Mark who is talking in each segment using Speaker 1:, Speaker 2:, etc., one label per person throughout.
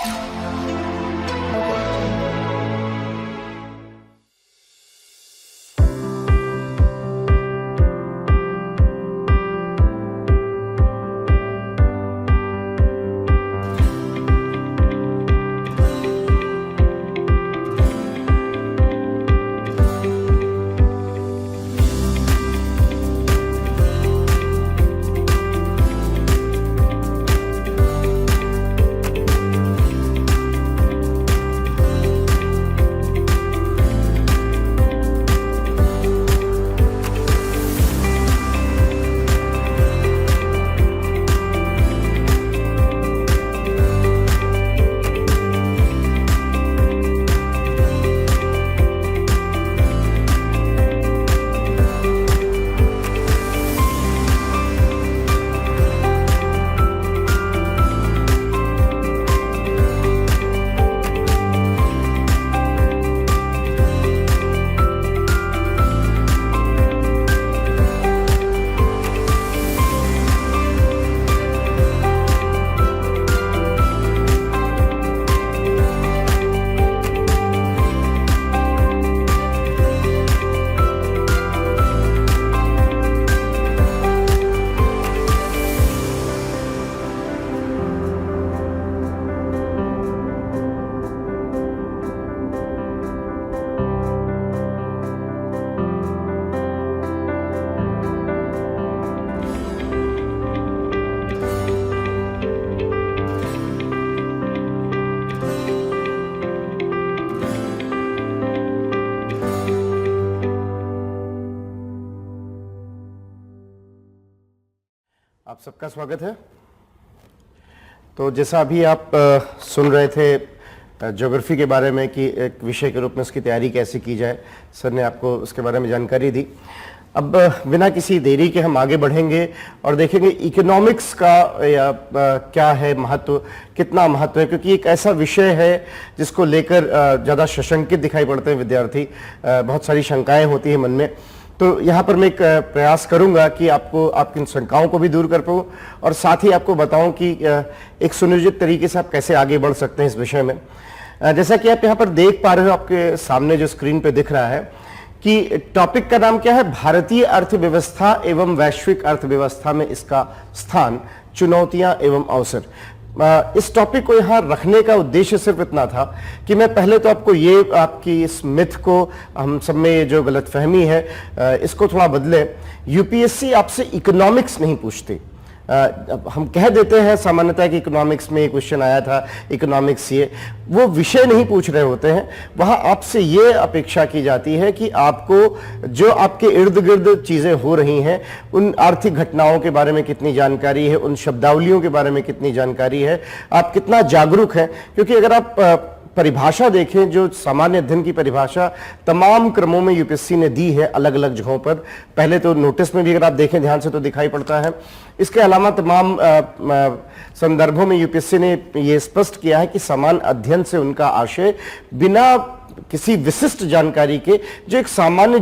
Speaker 1: आप सबका स्वागत है। तो जैसा अभी आप सुन रहे थे ज्योग्राफी के बारे में कि एक विषय के रूप में उसकी तैयारी कैसे की जाए, सर ने आपको उसके बारे में जानकारी दी। अब बिना किसी देरी के हम आगे बढ़ेंगे और देखेंगे इकोनॉमिक्स का या क्या है महत्व, कितना महत्व है, क्योंकि एक ऐसा विषय है जिसको लेकर ज़्यादा सशंकित दिखाई पड़ते हैं विद्यार्थी, बहुत सारी शंकाएं होती है मन में। तो यहाँ पर मैं एक प्रयास करूंगा कि आपको आपकी इन शंकाओं को भी दूर कर पाऊँ और साथ ही आपको बताऊं कि एक सुनियोजित तरीके से आप कैसे आगे बढ़ सकते हैं इस विषय में। जैसा कि आप यहाँ पर देख पा रहे हो, आपके सामने जो स्क्रीन पे दिख रहा है कि टॉपिक का नाम क्या है, भारतीय अर्थव्यवस्था एवं वैश्विक अर्थव्यवस्था में इसका स्थान, चुनौतियां एवं अवसर। इस टॉपिक को यहाँ रखने का उद्देश्य सिर्फ इतना था कि मैं पहले तो आपको ये आपकी इस मिथ को, हम सब में ये जो गलतफहमी है इसको थोड़ा बदले। यूपीएससी आपसे इकोनॉमिक्स नहीं पूछती। हम कह देते हैं सामान्यतः कि इकोनॉमिक्स में क्वेश्चन आया था, इकोनॉमिक्स ये, वो विषय नहीं पूछ रहे होते हैं। वहाँ आपसे ये अपेक्षा की जाती है कि आपको जो आपके इर्द गिर्द चीज़ें हो रही हैं, उन आर्थिक घटनाओं के बारे में कितनी जानकारी है, उन शब्दावलियों के बारे में कितनी जानकारी है, आप कितना जागरूक हैं। क्योंकि अगर आप परिभाषा देखें, जो सामान्य अध्ययन की परिभाषा तमाम क्रमों में यूपीएससी ने दी है अलग अलग जगहों पर, पहले तो नोटिस में भी अगर आप देखें ध्यान से तो दिखाई पड़ता है। इसके अलावा तमाम संदर्भों में यूपीएससी ने ये स्पष्ट किया है कि समान अध्ययन से उनका आशय बिना किसी विशिष्ट जानकारी के, जो एक सामान्य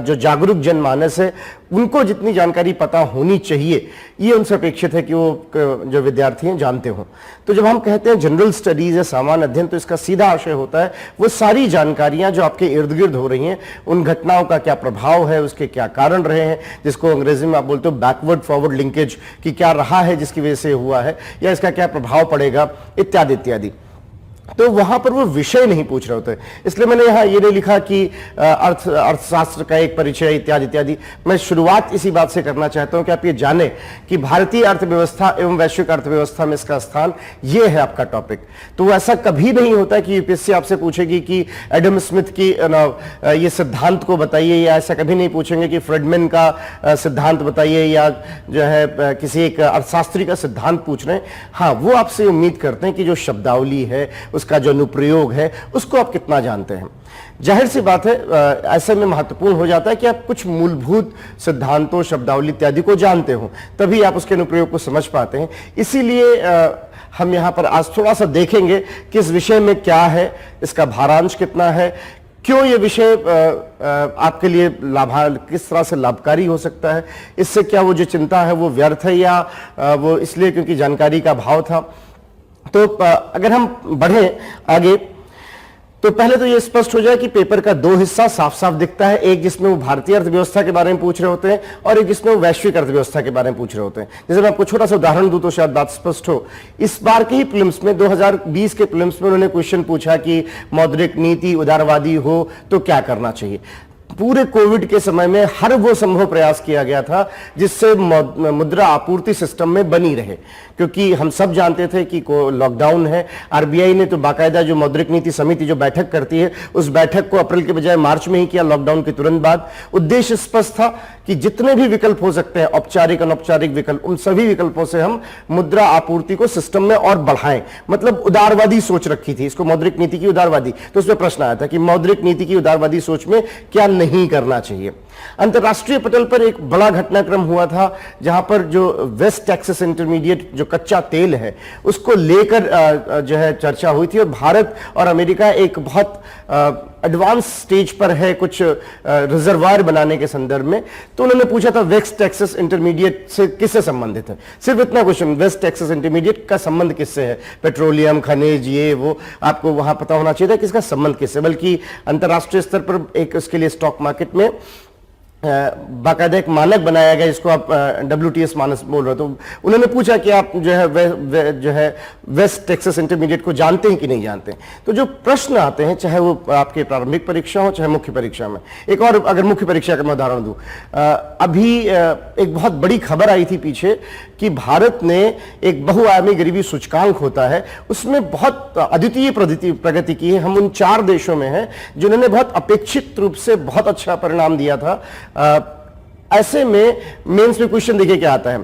Speaker 1: जो जागरूक जनमानस है उनको जितनी जानकारी पता होनी चाहिए, ये उनसे अपेक्षित है कि वो जो विद्यार्थी हैं जानते हों। तो जब हम कहते हैं जनरल स्टडीज है, सामान्य अध्ययन, तो इसका सीधा आशय होता है वो सारी जानकारियां जो आपके इर्द गिर्द हो रही हैं, उन घटनाओं का क्या प्रभाव है, उसके क्या कारण रहे हैं, जिसको अंग्रेजी में आप बोलते हो बैकवर्ड फॉरवर्ड लिंकेज, कि क्या रहा है जिसकी वजह से हुआ है, या इसका क्या प्रभाव पड़ेगा, इत्यादि इत्यादि। तो वहां पर वो विषय नहीं पूछ रहे होते। इसलिए मैंने यहाँ ये नहीं लिखा कि अर्थशास्त्र का एक परिचय इत्यादि इत्यादि। मैं शुरुआत इसी बात से करना चाहता हूं कि आप ये जाने कि भारतीय अर्थव्यवस्था एवं वैश्विक अर्थव्यवस्था में इसका स्थान, ये है आपका टॉपिक। तो ऐसा कभी नहीं होता कि यूपीएससी आपसे पूछेगी कि एडम स्मिथ की ये सिद्धांत को बताइए, या ऐसा कभी नहीं पूछेंगे कि फ्रेडमैन का सिद्धांत बताइए, या जो है किसी एक अर्थशास्त्री का सिद्धांत पूछ रहे हैं। हाँ, वो आपसे उम्मीद करते हैं कि जो शब्दावली है, उसका जो अनुप्रयोग है, उसको आप कितना जानते हैं। जाहिर सी बात है, ऐसे में महत्वपूर्ण हो जाता है कि आप कुछ मूलभूत सिद्धांतों, शब्दावली इत्यादि को जानते हो, तभी आप उसके अनुप्रयोग को समझ पाते हैं। इसीलिए हम यहाँ पर आज थोड़ा सा देखेंगे कि इस विषय में क्या है, इसका भारांश कितना है, क्यों ये विषय आपके लिए किस तरह से लाभकारी हो सकता है, इससे क्या वो जो चिंता है वो व्यर्थ है, या वो इसलिए क्योंकि जानकारी का अभाव था। तो अगर हम बढ़े आगे, तो पहले तो यह स्पष्ट हो जाए कि पेपर का दो हिस्सा साफ साफ दिखता है, एक जिसमें वो भारतीय अर्थव्यवस्था के बारे में पूछ रहे होते हैं और एक जिसमें वो वैश्विक अर्थव्यवस्था के बारे में पूछ रहे होते हैं। जैसे मैं आपको छोटा सा उदाहरण दूं तो शायद बात स्पष्ट हो। इस बार के ही प्रीलिम्स में 2020 के प्रीलिम्स में उन्होंने क्वेश्चन पूछा कि मौद्रिक नीति उदारवादी हो तो क्या करना चाहिए। पूरे कोविड के समय में हर वो संभव प्रयास किया गया था जिससे मुद्रा आपूर्ति सिस्टम में बनी रहे, क्योंकि हम सब जानते थे कि लॉकडाउन है। आरबीआई ने तो बाकायदा जो मौद्रिक नीति समिति जो बैठक करती है, उस बैठक को अप्रैल के बजाय मार्च में ही किया, लॉकडाउन के तुरंत बाद। उद्देश्य स्पष्ट था कि जितने भी विकल्प हो सकते हैं, औपचारिक अनौपचारिक विकल्प, उन सभी विकल्पों से हम मुद्रा आपूर्ति को सिस्टम में और बढ़ाएं। मतलब उदारवादी सोच रखी थी इसको, मौद्रिक नीति की उदारवादी। तो उसमें प्रश्न आया था कि मौद्रिक नीति की उदारवादी सोच में क्या नहीं करना चाहिए। अंतरराष्ट्रीय पटल पर एक बड़ा घटनाक्रम हुआ था जहां पर जो वेस्ट टेक्सास इंटरमीडिएट जो कच्चा तेल है उसको लेकर जो है चर्चा हुई थी, और भारत और अमेरिका एक बहुत एडवांस स्टेज पर है कुछ रिजर्वायर बनाने के संदर्भ में। तो उन्होंने पूछा था वेस्ट टेक्सास इंटरमीडिएट से किससे संबंधित है, सिर्फ इतना क्वेश्चन, वेस्ट टेक्सास इंटरमीडिएट का संबंध किससे है, पेट्रोलियम खनिज ये वो, आपको वहां पता होना चाहिए था किसका संबंध किससे। बल्कि अंतरराष्ट्रीय स्तर पर एक उसके लिए स्टॉक मार्केट में बाकायदा एक मानक बनाया गया जिसको आप WTS मानक बोल रहे हो। तो उन्होंने पूछा कि आप जो है वेस्ट टेक्सास इंटरमीडिएट को जानते हैं कि नहीं जानते हैं। तो जो प्रश्न आते हैं, चाहे वो आपके प्रारंभिक परीक्षा हो चाहे मुख्य परीक्षा में, एक और अगर मुख्य परीक्षा का मैं उदाहरण दूं, अभी एक बहुत बड़ी खबर आई थी पीछे कि भारत ने एक बहुआयामी गरीबी सूचकांक होता है, उसमें बहुत अद्वितीय प्रगति की है। हम उन 4 देशों में हैं जिन्होंने बहुत अपेक्षित रूप से बहुत अच्छा परिणाम दिया था। ऐसे में मेंस में क्वेश्चन देखिए क्या आता है,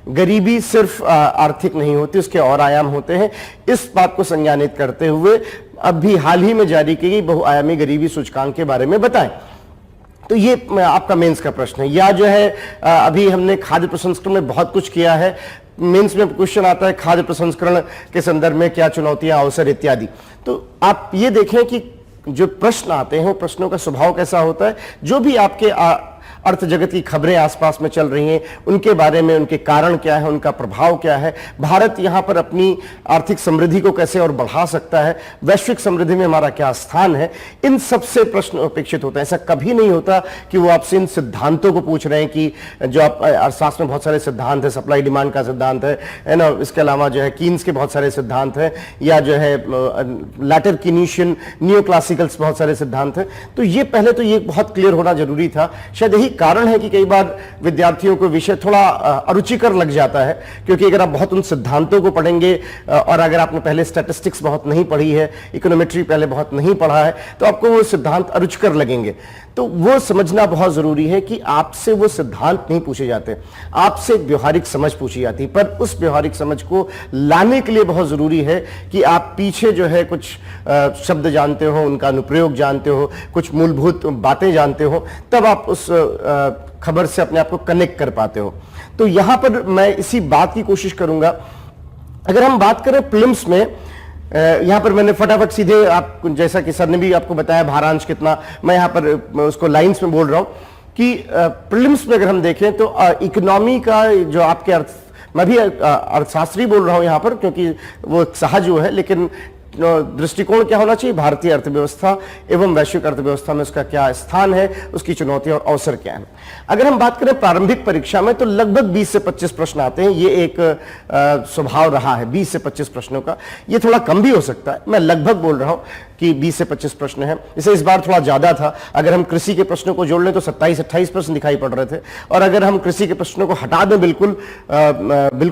Speaker 1: गरीबी सिर्फ आर्थिक नहीं होती, उसके और आयाम होते हैं। इस बात को संज्ञानित करते हुए अब भी हाल ही में जारी की गई बहुआयामी गरीबी सूचकांक के बारे में बताएं। तो ये आपका मेंस का प्रश्न है। या जो है अभी हमने खाद्य प्रसंस्करण में बहुत कुछ किया है, मेंस में क्वेश्चन आता है खाद्य प्रसंस्करण के संदर्भ में क्या चुनौतियां, अवसर इत्यादि। तो आप ये देखें कि जो प्रश्न आते हैं प्रश्नों का स्वभाव कैसा होता है। जो भी आपके अर्थ जगत की खबरें आसपास में चल रही हैं उनके बारे में, उनके कारण क्या है, उनका प्रभाव क्या है, भारत यहां पर अपनी आर्थिक समृद्धि को कैसे और बढ़ा सकता है, वैश्विक समृद्धि में हमारा क्या स्थान है, इन सबसे प्रश्न अपेक्षित होता है। ऐसा कभी नहीं होता कि वो आपसे इन सिद्धांतों को पूछ रहे हैं कि जो आप अर्थशास्त्र में बहुत सारे सिद्धांत है, सप्लाई डिमांड का सिद्धांत है ना, इसके अलावा जो है कीन्स के बहुत सारे सिद्धांत हैं, या जो है लैटर कीनीशियन नियो क्लासिकल्स बहुत सारे सिद्धांत हैं। तो ये पहले तो ये बहुत क्लियर होना जरूरी था। शायद यही कारण है कि कई बार विद्यार्थियों को विषय थोड़ा अरुचिकर लग जाता है, क्योंकि अगर आप बहुत उन सिद्धांतों को पढ़ेंगे और अगर आपने पहले स्टैटिस्टिक्स बहुत नहीं पढ़ी है, इकोनोमेट्री पहले बहुत नहीं पढ़ा है, तो आपको वो सिद्धांत अरुचिकर लगेंगे। तो वो समझना बहुत जरूरी है कि आपसे वो सिद्धांत नहीं पूछे जाते, आपसे व्यवहारिक समझ पूछी जाती। पर उस व्यवहारिक समझ को लाने के लिए बहुत जरूरी है कि आप पीछे जो है कुछ शब्द जानते हो, उनका अनुप्रयोग जानते हो, कुछ मूलभूत बातें जानते हो, तब आप उस खबर से अपने आप को कनेक्ट कर पाते हो। तो यहां पर मैं इसी बात की कोशिश करूंगा। अगर हम बात करें प्रीलिम्स में, यहां पर मैंने फटाफट सीधे आप, जैसा कि सर ने भी आपको बताया भारांश कितना, मैं यहां पर उसको लाइंस में बोल रहा हूं कि प्रीलिम्स में अगर हम देखें तो इकोनॉमी का जो आपके मैं भी अर्थशास्त्री बोल रहा हूं यहां पर क्योंकि वो सहज है, लेकिन दृष्टिकोण क्या होना चाहिए, भारतीय अर्थव्यवस्था एवं वैश्विक अर्थव्यवस्था में उसका क्या स्थान है, उसकी चुनौतियां और अवसर क्या है। अगर हम बात करें प्रारंभिक परीक्षा में तो लगभग 20 से 25 प्रश्न आते हैं। ये एक स्वभाव रहा है 20 से 25 प्रश्नों का। ये थोड़ा कम भी हो सकता है, मैं लगभग बोल रहा हूं कि 20 से 25 प्रश्न हैं। इसे इस बार थोड़ा ज्यादा था। अगर हम कृषि के प्रश्नों को जोड़ लें तो 27-28 प्रश्न दिखाई पड़ रहे थे, और अगर हम कृषि के प्रश्नों को हटा दें, बिल्कुल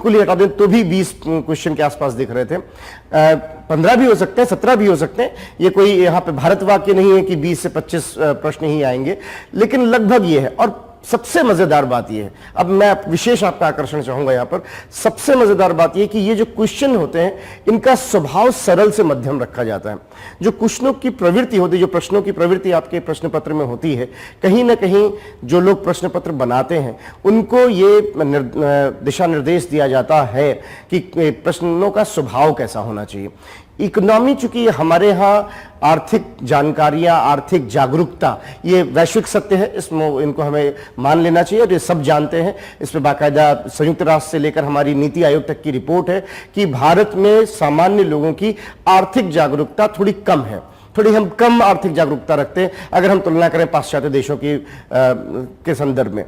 Speaker 1: ही हटा दें, तो भी 20 क्वेश्चन के आसपास दिख रहे थे। 15 भी हो सकते हैं, 17 भी हो सकते हैं। ये कोई यहाँ पे भारत वाक्य नहीं है कि 20 से 25 प्रश्न ही आएंगे, लेकिन लगभग ये है। और सबसे मजेदार बात यह है, अब मैं विशेष आपका आकर्षण चाहूंगा यहां पर, सबसे मजेदार बात यह कि ये जो क्वेश्चन होते हैं इनका स्वभाव सरल से मध्यम रखा जाता है। जो क्वेश्चनों की प्रवृत्ति होती है, जो प्रश्नों की प्रवृत्ति आपके प्रश्न पत्र में होती है, कहीं ना कहीं जो लोग प्रश्न पत्र बनाते हैं उनको ये दिशा निर्देश दिया जाता है कि प्रश्नों का स्वभाव कैसा होना चाहिए। इकोनॉमी, चूंकि हमारे यहाँ आर्थिक जानकारियां, आर्थिक जागरूकता ये वैश्विक सत्य है, इसमें इनको हमें मान लेना चाहिए, और ये सब जानते हैं। इस पर बाकायदा संयुक्त राष्ट्र से लेकर हमारी नीति आयोग तक की रिपोर्ट है कि भारत में सामान्य लोगों की आर्थिक जागरूकता थोड़ी कम है, थोड़ी हम कम आर्थिक जागरूकता रखते हैं अगर हम तुलना करें पाश्चात्य देशों की के संदर्भ में।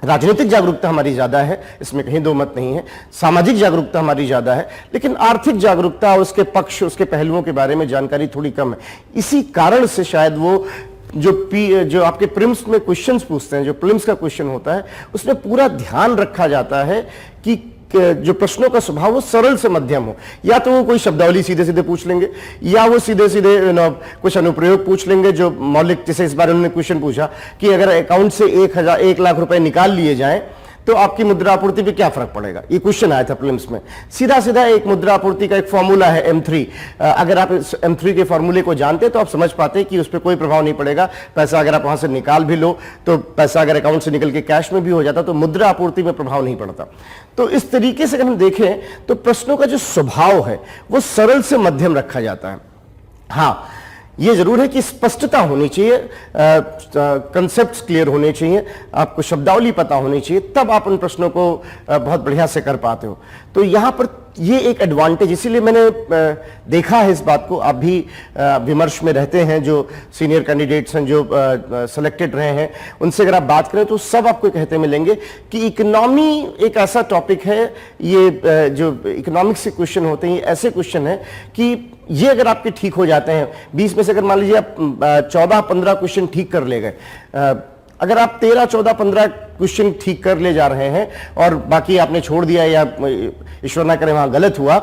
Speaker 1: राजनीतिक जागरूकता हमारी ज्यादा है, इसमें कहीं दो मत नहीं है, सामाजिक जागरूकता हमारी ज्यादा है, लेकिन आर्थिक जागरूकता, उसके पक्ष, उसके पहलुओं के बारे में जानकारी थोड़ी कम है। इसी कारण से शायद वो जो आपके प्रीलिम्स में क्वेश्चंस पूछते हैं, जो प्रीलिम्स का क्वेश्चन होता है, उसमें पूरा ध्यान रखा जाता है कि जो प्रश्नों का स्वभाव वो सरल से मध्यम हो। या तो वो कोई शब्दावली सीधे सीधे पूछ लेंगे, या वो सीधे सीधे कुछ अनुप्रयोग पूछ लेंगे जो मौलिक, जैसे इस बार उन्होंने क्वेश्चन पूछा कि अगर अकाउंट से 1 लाख रुपए निकाल लिए जाएं तो आपकी मुद्रा आपूर्ति पे क्या फर्क पड़ेगा, ये क्वेश्चन आया था प्रीलिम्स में। सीधा सीधा एक मुद्रा आपूर्ति का एक फॉर्मूला है M3, अगर आप इस M3 के फॉर्मूले को जानते तो आप समझ पाते कि उस पर कोई प्रभाव नहीं पड़ेगा। पैसा अगर आप वहां से निकाल भी लो तो पैसा अगर अकाउंट से निकल के कैश में भी हो जाता तो मुद्रा आपूर्ति में प्रभाव नहीं पड़ता। तो इस तरीके से अगर हम देखें तो प्रश्नों का जो स्वभाव है वो सरल से मध्यम रखा जाता है। हाँ, ये जरूर है कि स्पष्टता होनी चाहिए, कंसेप्ट्स क्लियर होने चाहिए, आपको शब्दावली पता होनी चाहिए, तब आप उन प्रश्नों को बहुत बढ़िया से कर पाते हो। तो यहां पर ये एक एडवांटेज, इसीलिए मैंने देखा है इस बात को। आप भी विमर्श में रहते हैं, जो सीनियर कैंडिडेट्स हैं, जो सेलेक्टेड रहे हैं, उनसे अगर आप बात करें तो सब आपको कहते मिलेंगे कि इकोनॉमी एक ऐसा टॉपिक है, ये जो इकोनॉमिक्स के क्वेश्चन होते हैं, ये ऐसे क्वेश्चन है कि ये अगर आपके ठीक हो जाते हैं, 20 में से अगर मान लीजिए आप 14-15 क्वेश्चन ठीक कर ले गए, अगर आप 13, 14, 15 क्वेश्चन ठीक कर ले जा रहे हैं और बाकी आपने छोड़ दिया या ईश्वर ना करे वहां गलत हुआ,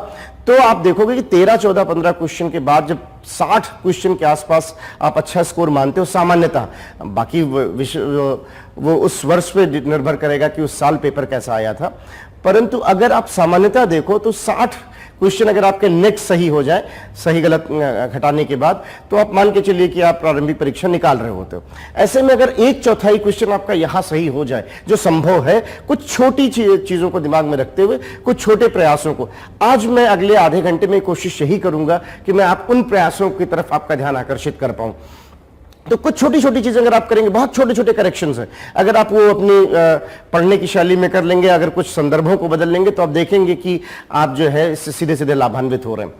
Speaker 1: तो आप देखोगे कि 13, 14, 15 क्वेश्चन के बाद जब 60 क्वेश्चन के आसपास आप अच्छा स्कोर मानते हो सामान्यतः, बाकी वो उस वर्ष पे निर्भर करेगा कि उस साल पेपर कैसा आया था, परंतु अगर आप सामान्यतः देखो तो 60 क्वेश्चन अगर आपके नेक्स्ट सही हो जाए, सही गलत घटाने के बाद, तो आप मान के चलिए कि आप प्रारंभिक परीक्षा निकाल रहे होते हो। ऐसे में अगर 1/4 क्वेश्चन आपका यहां सही हो जाए, जो संभव है, कुछ छोटी चीजों को दिमाग में रखते हुए, कुछ छोटे प्रयासों को, आज मैं अगले आधे घंटे में कोशिश यही करूंगा कि मैं आप उन प्रयासों की तरफ आपका ध्यान आकर्षित कर पाऊं। तो कुछ छोटी छोटी चीजें अगर आप करेंगे, बहुत छोटे छोटे करेक्शंस हैं, अगर आप वो अपनी पढ़ने की शैली में कर लेंगे, अगर कुछ संदर्भों को बदल लेंगे, तो आप देखेंगे कि आप जो है इससे सीधे सीधे लाभान्वित हो रहे हैं।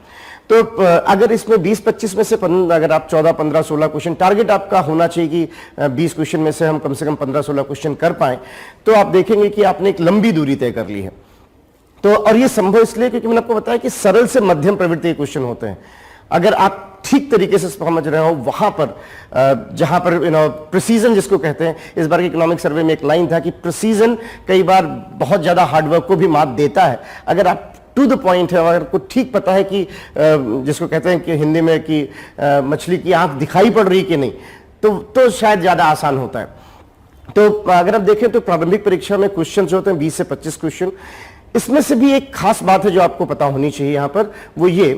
Speaker 1: तो अगर इसमें 20-25 में से अगर आप 14, 15, 16 क्वेश्चन, टारगेट आपका होना चाहिए कि 20 क्वेश्चन में से हम कम से कम 15-16 क्वेश्चन कर पाएं, तो आप देखेंगे कि आपने एक लंबी दूरी तय कर ली है। तो और ये संभव इसलिए क्योंकि मैंने आपको बताया कि सरल से मध्यम प्रवृत्ति के क्वेश्चन होते हैं। अगर आप ठीक तरीके से समझ रहे हो, वहां पर जहां पर प्रिसीजन जिसको कहते हैं, इस बार के इकोनॉमिक सर्वे में एक लाइन था कि प्रिसीजन कई बार बहुत ज्यादा हार्डवर्क को भी मात देता है। अगर आप टू द पॉइंट है, अगर आपको ठीक पता है कि जिसको कहते हैं कि हिंदी में कि मछली की आंख दिखाई पड़ रही कि नहीं, तो शायद ज्यादा आसान होता है। तो अगर आप देखें तो प्रारंभिक परीक्षा में क्वेश्चन होते हैं 20 से 25 क्वेश्चन। इसमें से भी एक खास बात है जो आपको पता होनी चाहिए यहां पर, वो ये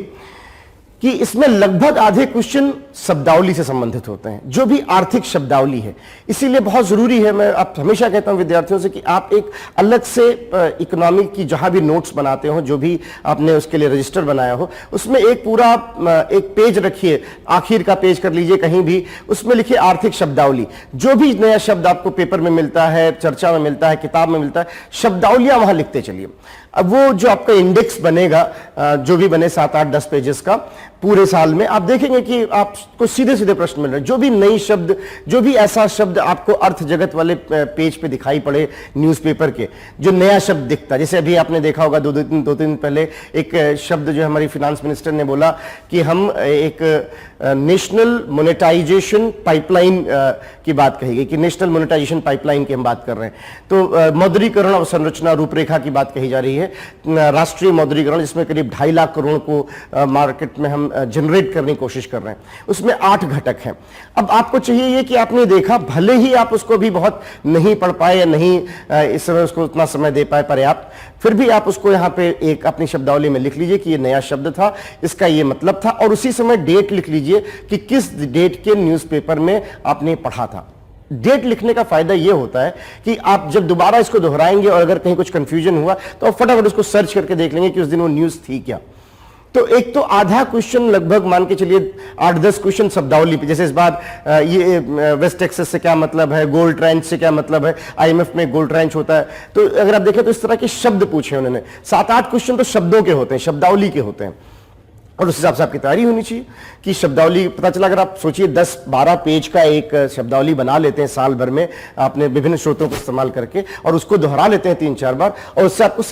Speaker 1: कि इसमें लगभग आधे क्वेश्चन शब्दावली से संबंधित होते हैं, जो भी आर्थिक शब्दावली है। इसीलिए बहुत जरूरी है, मैं आप हमेशा कहता हूं विद्यार्थियों से कि आप एक अलग से इकोनॉमिक की जहां भी नोट्स बनाते हो, जो भी आपने उसके लिए रजिस्टर बनाया हो, उसमें एक पूरा एक पेज रखिए, आखिर का पेज कर लीजिए कहीं भी, उसमें लिखिए आर्थिक शब्दावली। जो भी नया शब्द आपको पेपर में मिलता है, चर्चा में मिलता है, किताब में मिलता है, शब्दावलियां वहां लिखते चलिए। अब वो जो आपका इंडेक्स बनेगा, जो भी बने 7-8-10 पेजेस का पूरे साल में, आप देखेंगे कि आपको सीधे सीधे प्रश्न मिल रहे हैं। जो भी नई शब्द, जो भी ऐसा शब्द आपको अर्थ जगत वाले पेज पे दिखाई पड़े न्यूज़पेपर के, जो नया शब्द दिखता, जैसे अभी आपने देखा होगा 2 दिन पहले एक शब्द जो हमारी फिनांस मिनिस्टर ने बोला कि हम एक नेशनल मोनेटाइजेशन पाइपलाइन की बात कही गई, कि नेशनल मोनेटाइजेशन पाइपलाइन की हम बात कर रहे हैं। तो मौद्रीकरण और संरचना रूपरेखा की बात कही जा रही है, राष्ट्रीय मौद्रीकरण, जिसमें करीब 2.5 लाख करोड़ को मार्केट में हम जनरेट करने की कोशिश कर रहे हैं। उसमें 8 घटक हैं। अब आपको चाहिए ये कि आपने देखा, भले ही आप उसको भी बहुत नहीं पढ़ पाए या नहीं इस समय उसको उतना समय दे पाए पर्याप्त, फिर भी आप उसको यहाँ पे एक अपनी शब्दावली में लिख लीजिए कि ये नया शब्द था, इसका ये मतलब था, और उसी समय डेट लिख लीजिए कि किस डेट के न्यूज़पेपर में आपने पढ़ा था। डेट लिखने का फायदा यह होता है कि आप जब दोबारा इसको दोहराएंगे और अगर कहीं कुछ कंफ्यूजन हुआ तो आप फटाफट उसको सर्च करके देख लेंगे कि उस दिन वो न्यूज़ थी क्या। तो एक तो आधा क्वेश्चन लगभग मान के चलिए 8-10 क्वेश्चन शब्दावली पे, जैसे इस बार ये वेस्ट टेक्सास से क्या मतलब है, गोल्ड ट्रेंच से क्या मतलब है, आईएमएफ में गोल्ड ट्रेंच होता है। तो अगर आप देखें तो इस तरह के शब्द पूछे उन्होंने, 7-8 क्वेश्चन तो शब्दों के होते हैं, शब्दावली के होते हैं, और उस हिसाब से आपकी तैयारी होनी चाहिए कि शब्दावली पता चला। अगर आप सोचिए 10-12 पेज का एक शब्दावली बना लेते हैं साल भर में आपने विभिन्न स्रोतों को इस्तेमाल करके, और उसको दोहरा लेते हैं 3-4 बार, और उससे आपको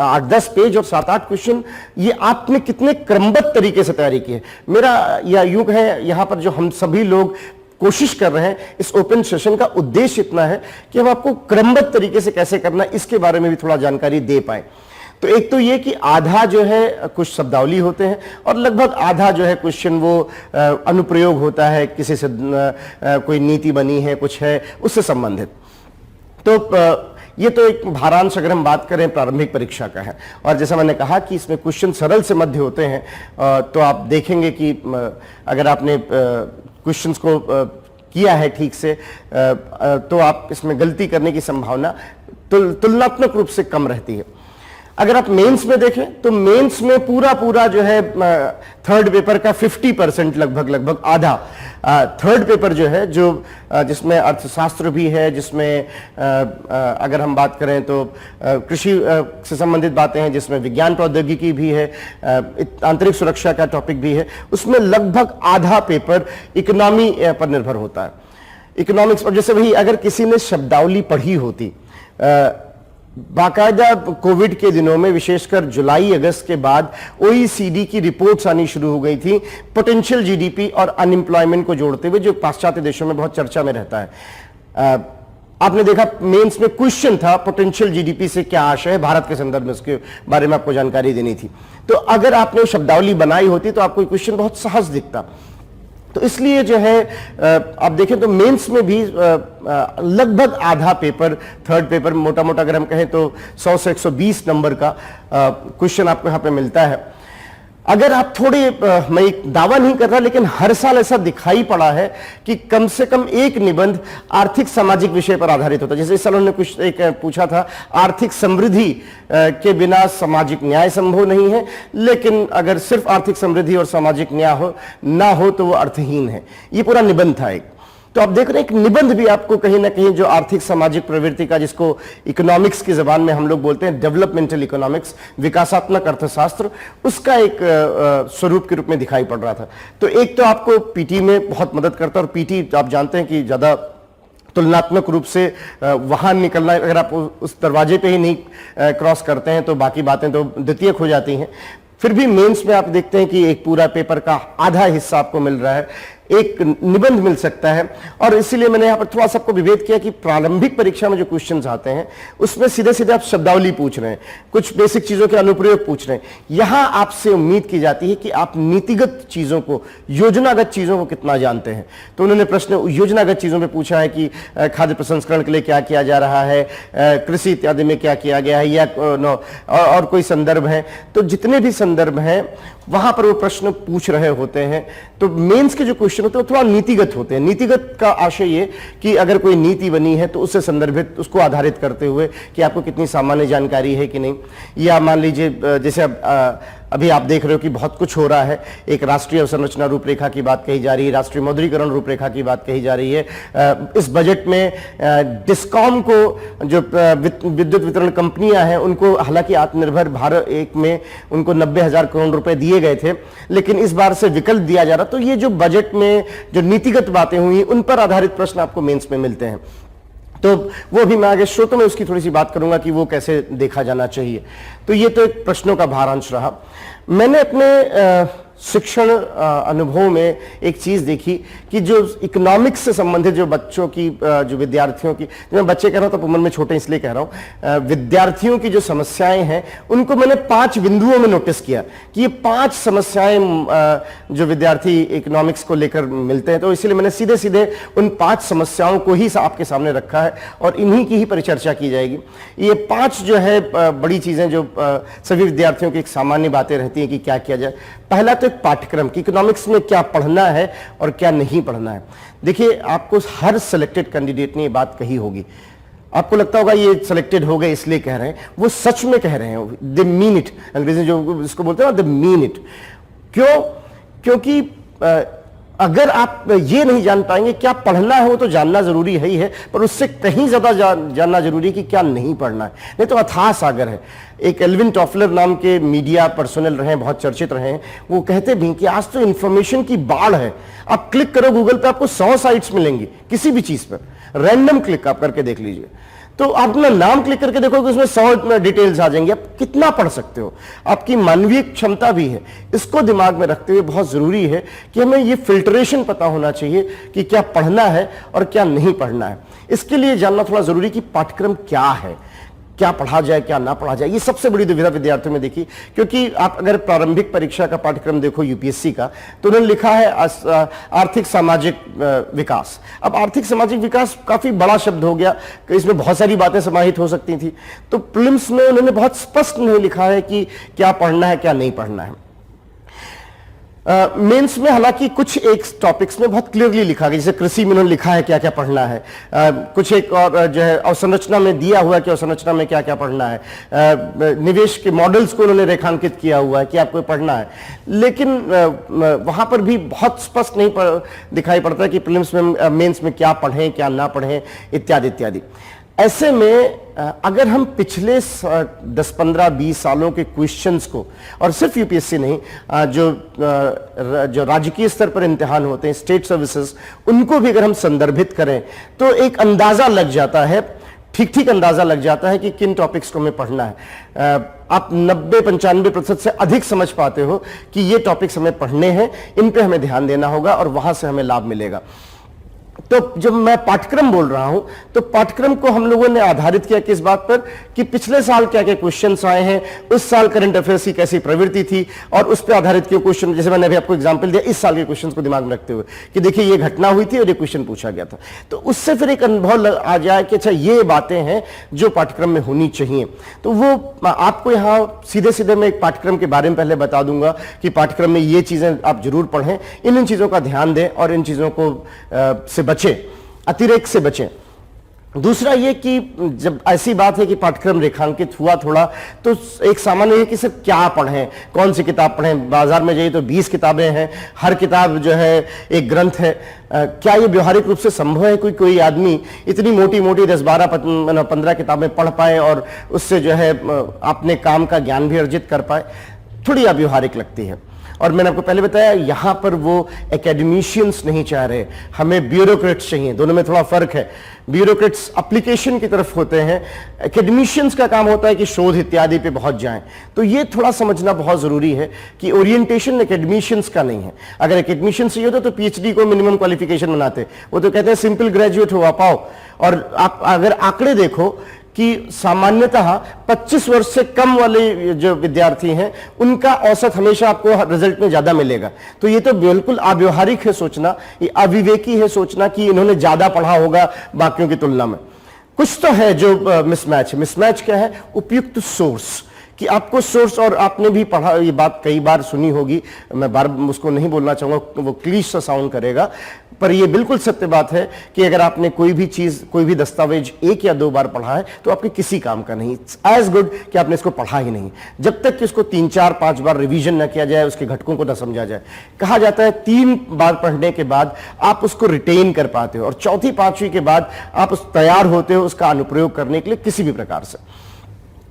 Speaker 1: 8-10 पेज और 7-8 क्वेश्चन, ये आपने कितने क्रमबद्ध तरीके से तैयारी की है। मेरा या यूं है, यहां पर जो हम सभी लोग कोशिश कर रहे हैं, इस ओपन सेशन का उद्देश्य इतना है कि हम आपको क्रमबद्ध तरीके से कैसे करना है इसके बारे में भी थोड़ा जानकारी दे पाए। तो एक तो ये कि आधा जो है कुछ शब्दावली होते हैं, और लगभग आधा जो है क्वेश्चन वो अनुप्रयोग होता है, किसी से कोई नीति बनी है, कुछ है उससे संबंधित। तो ये तो एक भारांश अगर हम बात करें प्रारंभिक परीक्षा का है, और जैसा मैंने कहा कि इसमें क्वेश्चन सरल से मध्य होते हैं। तो आप देखेंगे कि अगर आपने क्वेश्चंस को किया है ठीक से, तो आप इसमें गलती करने की संभावना तुलनात्मक रूप से कम रहती है। अगर आप मेंस में देखें तो मेंस में पूरा जो है थर्ड पेपर का 50% लगभग आधा थर्ड पेपर जो है, जो जिसमें अर्थशास्त्र भी है, जिसमें अगर हम बात करें तो कृषि से संबंधित बातें हैं, जिसमें विज्ञान प्रौद्योगिकी भी है, आंतरिक सुरक्षा का टॉपिक भी है, उसमें लगभग आधा पेपर इकोनॉमी पर निर्भर होता है, इकोनॉमिक्स पर। जैसे वही अगर किसी ने शब्दावली पढ़ी होती, बाकायदा कोविड के दिनों में विशेषकर जुलाई अगस्त के बाद ओईसीडी की रिपोर्ट्स आनी शुरू हो गई थी पोटेंशियल जीडीपी और अनएम्प्लॉयमेंट को जोड़ते हुए, जो पाश्चात्य देशों में बहुत चर्चा में रहता है। आपने देखा मेंस में क्वेश्चन था पोटेंशियल जीडीपी से क्या आशय है भारत के संदर्भ में, उसके बारे में आपको जानकारी देनी थी। तो अगर आपने शब्दावली बनाई होती तो आपको क्वेश्चन बहुत सहज दिखता। तो इसलिए जो है आप देखें तो मेंस में भी लगभग आधा पेपर, थर्ड पेपर मोटा मोटा अगर हम कहें तो 100 से 120 नंबर का क्वेश्चन आपको यहां पे मिलता है। अगर आप थोड़े, मैं एक दावा नहीं कर रहा, लेकिन हर साल ऐसा दिखाई पड़ा है कि कम से कम एक निबंध आर्थिक सामाजिक विषय पर आधारित होता है। जैसे इस साल उन्होंने कुछ एक पूछा था, आर्थिक समृद्धि के बिना सामाजिक न्याय संभव नहीं है, लेकिन अगर सिर्फ आर्थिक समृद्धि और सामाजिक न्याय ना हो तो वो अर्थहीन है। ये पूरा निबंध था एक। तो आप देख रहे हैं एक निबंध भी आपको कहीं ना कहीं जो आर्थिक सामाजिक प्रवृत्ति का, जिसको इकोनॉमिक्स की जबान में हम लोग बोलते हैं डेवलपमेंटल इकोनॉमिक्स, विकासात्मक अर्थशास्त्र, उसका एक स्वरूप के रूप में दिखाई पड़ रहा था। तो एक तो आपको पीटी में बहुत मदद करता है, और पीटी आप जानते हैं कि ज्यादा तुलनात्मक रूप से वहां निकलना, अगर आप उस दरवाजे पे ही नहीं क्रॉस करते हैं तो बाकी बातें तो द्वितीयक हो जाती हैं। फिर भी मेंस में आप देखते हैं कि एक पूरा पेपर का आधा हिस्सा आपको मिल रहा है, एक निबंध मिल सकता है। और इसीलिए मैंने यहां पर थोड़ा सा आपको विभेद किया कि प्रारंभिक परीक्षा में जो क्वेश्चंस आते हैं उसमें सीधे सीधे आप शब्दावली पूछ रहे हैं, कुछ बेसिक चीजों के अनुप्रयोग पूछ रहे हैं। यहां आपसे उम्मीद की जाती है कि आप नीतिगत चीजों को, योजनागत चीजों को कितना जानते हैं। तो उन्होंने प्रश्न योजनागत चीजों पर पूछा है कि खाद्य प्रसंस्करण के लिए क्या किया जा रहा है, कृषि इत्यादि में क्या किया गया है, या और कोई संदर्भ है। तो जितने भी संदर्भ हैं वहां पर वो प्रश्न पूछ रहे होते हैं। तो मेंस के जो क्वेश्चन होते हैं थोड़ा नीतिगत होते हैं। नीतिगत का आशय ये कि अगर कोई नीति बनी है तो उससे संदर्भित, उसको आधारित करते हुए कि आपको कितनी सामान्य जानकारी है कि नहीं। या मान लीजिए जैसे अभी आप देख रहे हो कि बहुत कुछ हो रहा है, एक राष्ट्रीय अवसंरचना रूपरेखा की बात कही जा रही है, राष्ट्रीय मौद्रीकरण रूपरेखा की बात कही जा रही है। इस बजट में डिस्कॉम को, जो विद्युत वितरण कंपनियां हैं, उनको हालांकि आत्मनिर्भर भारत एक में उनको 90,000 करोड़ रुपए दिए गए थे, लेकिन इस बार से विकल्प दिया जा रहा। तो ये जो बजट में जो नीतिगत बातें हुई उन पर आधारित प्रश्न आपको मेंस में मिलते हैं। तो वो भी मैं आगे श्रोतों में उसकी थोड़ी सी बात करूंगा कि वो कैसे देखा जाना चाहिए। तो ये तो एक प्रश्नों का भारांश रहा। मैंने अपने शिक्षण अनुभव में एक चीज देखी कि जो इकोनॉमिक्स से संबंधित जो बच्चों की, जो विद्यार्थियों की, मैं बच्चे कह रहा हूं तो उम्र में छोटे इसलिए कह रहा हूं, विद्यार्थियों की जो समस्याएं हैं उनको मैंने 5 बिंदुओं में नोटिस किया कि ये 5 समस्याएं जो विद्यार्थी इकोनॉमिक्स को लेकर मिलते हैं। तो इसलिए मैंने सीधे सीधे उन 5 समस्याओं को ही आपके सामने रखा है और इन्हीं की ही परिचर्चा की जाएगी। ये 5 जो है बड़ी चीजें जो सभी विद्यार्थियों की एक सामान्य बातें रहती हैं कि क्या किया जाए। पहला तो पाठ्यक्रम की, इकोनॉमिक्स में क्या पढ़ना है और क्या नहीं पढ़ना है। देखिए, आपको हर सिलेक्टेड कैंडिडेट ने ये बात कही होगी, आपको लगता होगा ये सिलेक्टेड हो गए इसलिए कह रहे हैं, वो सच में कह रहे हैं, दे मीन इट, अंग्रेजी जो इसको बोलते हैं ना, दे मीन इट। क्यों? क्योंकि अगर आप ये नहीं जान पाएंगे क्या पढ़ना है, वो तो जानना जरूरी है ही है, पर उससे कहीं ज्यादा जानना जरूरी है कि क्या नहीं पढ़ना है, नहीं तो अथाह सागर है। एक एल्विन टॉफलर नाम के मीडिया पर्सनल रहे, बहुत चर्चित रहे हैं, वो कहते भी कि आज तो इंफॉर्मेशन की बाढ़ है, आप क्लिक करो गूगल पे आपको 100 साइट्स मिलेंगी किसी भी चीज पर, रैंडम क्लिक आप करके देख लीजिए, तो आप अपना नाम क्लिक करके देखो कि उसमें 100 डिटेल्स आ जाएंगे, आप कितना पढ़ सकते हो, आपकी मानवीय क्षमता भी है। इसको दिमाग में रखते हुए बहुत जरूरी है कि हमें ये फिल्ट्रेशन पता होना चाहिए कि क्या पढ़ना है और क्या नहीं पढ़ना है। इसके लिए जानना थोड़ा जरूरी कि पाठ्यक्रम क्या है, क्या पढ़ा जाए क्या ना पढ़ा जाए, ये सबसे बड़ी दुविधा विद्यार्थियों में देखी। क्योंकि आप अगर प्रारंभिक परीक्षा का पाठ्यक्रम देखो यूपीएससी का, तो उन्होंने लिखा है आर्थिक सामाजिक विकास। अब आर्थिक सामाजिक विकास काफी बड़ा शब्द हो गया, इसमें बहुत सारी बातें समाहित हो सकती थी, तो प्रीलिम्स में उन्होंने बहुत स्पष्ट नहीं लिखा है कि क्या पढ़ना है क्या नहीं पढ़ना है। मेंस में हालांकि कुछ एक टॉपिक्स में बहुत क्लियरली लिखा गया, जैसे कृषि में उन्होंने लिखा है क्या क्या पढ़ना है, कुछ एक और जो है अवसंरचना में दिया हुआ है कि अवसंरचना में क्या क्या पढ़ना है, निवेश के मॉडल्स को उन्होंने रेखांकित किया हुआ है कि आपको पढ़ना है, लेकिन वहां पर भी बहुत स्पष्ट नहीं दिखाई पड़ता है कि प्रीलिम्स में मेंस में क्या पढ़ें क्या ना पढ़ें इत्यादि इत्यादि। ऐसे में अगर हम पिछले 10-15-20 सालों के क्वेश्चंस को, और सिर्फ यूपीएससी नहीं, जो राजकीय स्तर पर इम्तिहान होते हैं स्टेट सर्विसेज, उनको भी अगर हम संदर्भित करें तो एक अंदाजा लग जाता है, ठीक अंदाजा लग जाता है कि किन टॉपिक्स को हमें पढ़ना है। आप 90-95% से अधिक समझ पाते हो कि ये टॉपिक्स हमें पढ़ने हैं, इन पे हमें ध्यान देना होगा और वहां से हमें लाभ मिलेगा। तो जब मैं पाठ्यक्रम बोल रहा हूं तो पाठ्यक्रम को हम लोगों ने आधारित किया किस बात पर कि पिछले साल क्या क्या क्वेश्चंस आए हैं, उस साल करंट अफेयर्स की कैसी प्रवृत्ति थी, और उस पर आधारित किए क्वेश्चन। जैसे मैंने अभी आपको एग्जांपल दिया इस साल के क्वेश्चंस को दिमाग में रखते हुए कि देखिए ये घटना हुई थी और ये क्वेश्चन पूछा गया था, तो उससे फिर एक अनुभव आ जाए कि अच्छा ये बातें हैं जो पाठ्यक्रम में होनी चाहिए। तो वो आपको यहाँ सीधे सीधे मैं एक पाठ्यक्रम के बारे में पहले बता दूंगा कि पाठ्यक्रम में ये चीजें आप जरूर पढ़ें, इन चीजों का ध्यान दें और इन चीजों को से बचें, अतिरेक से बचें। दूसरा ये कि जब ऐसी बात है कि पाठ्यक्रम रेखांकित हुआ थोड़ा, तो एक सामान्य है कि सिर्फ क्या पढ़ें, कौन सी किताब पढ़ें। बाजार में जाइए तो 20 किताबें हैं, हर किताब जो है एक ग्रंथ है। क्या ये व्यवहारिक रूप से संभव है कोई आदमी इतनी मोटी मोटी 10-12-15 किताबें पढ़ पाए और उससे जो है अपने काम का ज्ञान भी अर्जित कर पाए? थोड़ी अव्यवहारिक लगती है। और मैंने आपको पहले बताया यहां पर वो एकेडमिशियंस नहीं चाह रहे, हमें ब्यूरोक्रेट्स चाहिए। दोनों में थोड़ा फर्क है, ब्यूरोक्रेट्स एप्लीकेशन की तरफ होते हैं, एकेडमिशियंस का काम होता है कि शोध इत्यादि पे पहुंच जाएं। तो ये थोड़ा समझना बहुत जरूरी है कि ओरिएंटेशन एकेडमिशियंस का नहीं है। अगर एकेडमिशियंस ये होता तो पीएचडी को मिनिमम क्वालिफिकेशन बनाते, वो तो कहते हैं सिंपल ग्रेजुएट हो पाओ। और आप अगर आंकड़े देखो कि सामान्यतः 25 वर्ष से कम वाले जो विद्यार्थी हैं उनका औसत हमेशा आपको रिजल्ट में ज्यादा मिलेगा। तो ये तो बिल्कुल अव्यवहारिक है सोचना, ये अविवेकी है सोचना कि इन्होंने ज्यादा पढ़ा होगा बाकियों की तुलना में। कुछ तो है जो मिसमैच है। मिसमैच क्या है? उपयुक्त सोर्स, कि आपको सोर्स, और आपने भी पढ़ा, ये बात कई बार सुनी होगी, मैं बार उसको नहीं बोलना चाहूंगा, वो क्लीश सा साउंड करेगा, पर ये बिल्कुल सत्य बात है कि अगर आपने कोई भी चीज, कोई भी दस्तावेज 1 या 2 बार पढ़ा है तो आपके किसी काम का नहीं। एज गुड कि आपने इसको पढ़ा ही नहीं, जब तक कि इसको 3-4-5 बार रिवीजन न किया जाए, उसके घटकों को न समझा जाए। कहा जाता है 3 बार पढ़ने के बाद आप उसको रिटेन कर पाते हो और 4वीं-5वीं के बाद आप उस तैयार होते हो उसका अनुप्रयोग करने के लिए किसी भी प्रकार से।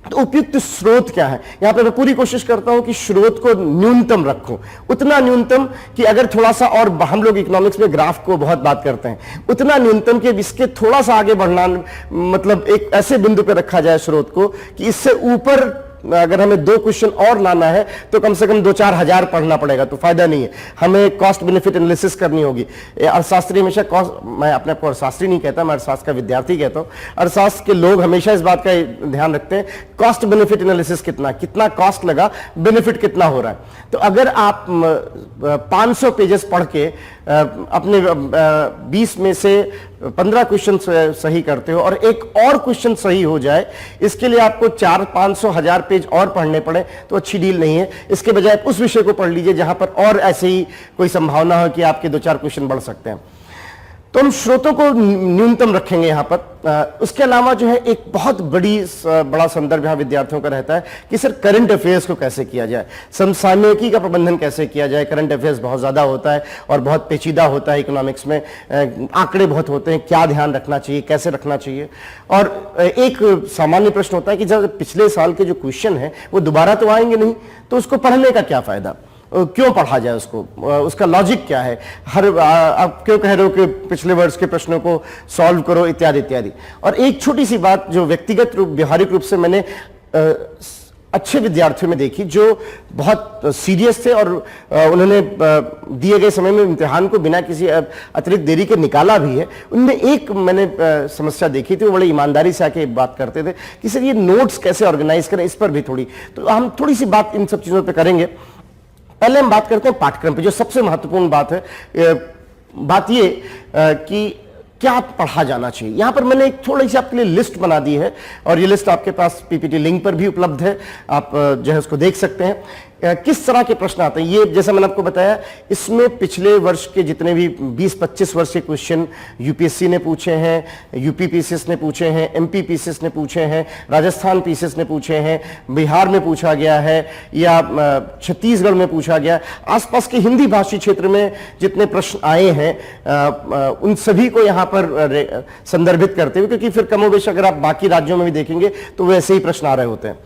Speaker 1: तो उपयुक्त स्रोत क्या है? यहां पे मैं पूरी कोशिश करता हूं कि स्रोत को न्यूनतम रखूं, उतना न्यूनतम कि अगर थोड़ा सा, और हम लोग इकोनॉमिक्स में ग्राफ को बहुत बात करते हैं, उतना न्यूनतम कि इसके थोड़ा सा आगे बढ़ना, मतलब एक ऐसे बिंदु पे रखा जाए स्रोत को कि इससे ऊपर अगर हमें 2 क्वेश्चन और लाना है तो कम से कम 2-4 हजार पढ़ना पड़ेगा, तो फायदा नहीं है। हमें कॉस्ट बेनिफिट एनालिसिस करनी होगी। अर्थशास्त्री हमेशा कॉस्ट, मैं अपने आपको अर्थशास्त्री नहीं कहता, मैं अर्थशास्त्र का विद्यार्थी कहता हूं। अर्थशास्त्र के लोग हमेशा इस बात का ध्यान रखते हैं कॉस्ट बेनिफिट एनालिसिस, कितना कॉस्ट लगा, बेनिफिट कितना हो रहा है। तो अगर आप 500 पेजेस पढ़ के अपने 20 में से 15 क्वेश्चन सही करते हो और एक और क्वेश्चन सही हो जाए, इसके लिए आपको 400-500-1000 पेज और पढ़ने पड़े, तो अच्छी डील नहीं है। इसके बजाय उस विषय को पढ़ लीजिए जहां पर और ऐसे ही कोई संभावना हो कि आपके 2-4 क्वेश्चन बढ़ सकते हैं। तो हम स्रोतों को न्यूनतम रखेंगे यहां पर। उसके अलावा जो है एक बहुत बड़ा संदर्भ यहां विद्यार्थियों का रहता है कि सर करंट अफेयर्स को कैसे किया जाए, समसामयिकी का प्रबंधन कैसे किया जाए। करंट अफेयर्स बहुत ज्यादा होता है और बहुत पेचीदा होता है, इकोनॉमिक्स में आंकड़े बहुत होते हैं, क्या ध्यान रखना चाहिए, कैसे रखना चाहिए। और एक सामान्य प्रश्न होता है कि जब पिछले साल के जो क्वेश्चन है वो दोबारा तो आएंगे नहीं, तो उसको पढ़ने का क्या फायदा, क्यों पढ़ा जाए उसको, उसका लॉजिक क्या है, आप क्यों कह रहे हो कि पिछले वर्ष के प्रश्नों को सॉल्व करो, इत्यादि इत्यादि। और एक छोटी सी बात जो व्यक्तिगत रूप व्यवहारिक रूप से मैंने अच्छे विद्यार्थियों में देखी, जो बहुत सीरियस थे और उन्होंने दिए गए समय में इम्तिहान को बिना किसी अतिरिक्त देरी के निकाला भी है, उनमें एक मैंने समस्या देखी थी। वो बड़े ईमानदारी से आके बात करते थे कि सर ये नोट्स कैसे ऑर्गेनाइज करें, इस पर भी थोड़ी, तो हम थोड़ी सी बात इन सब चीजों पर करेंगे। पहले हम बात करते हैं पाठ्यक्रम पे, जो सबसे महत्वपूर्ण बात है। बात ये कि क्या पढ़ा जाना चाहिए। यहां पर मैंने एक थोड़ी सी आपके लिए लिस्ट बना दी है और ये लिस्ट आपके पास पीपीटी लिंक पर भी उपलब्ध है, आप जो है उसको देख सकते हैं। किस तरह के प्रश्न आते हैं ये जैसा मैंने आपको बताया, इसमें पिछले वर्ष के जितने भी 20-25 वर्ष के क्वेश्चन यूपीएससी ने पूछे हैं, यूपी पीसीएस ने पूछे हैं, एमपी पीसीएस ने पूछे हैं, राजस्थान पीसीएस ने पूछे हैं, बिहार में पूछा गया है या छत्तीसगढ़ में पूछा गया, आसपास के हिंदी भाषी क्षेत्र में जितने प्रश्न आए हैं उन सभी को यहाँ पर संदर्भित करते हुए, क्योंकि फिर कमोबेश अगर आप बाकी राज्यों में भी देखेंगे तो वैसे ही प्रश्न आ रहे होते हैं।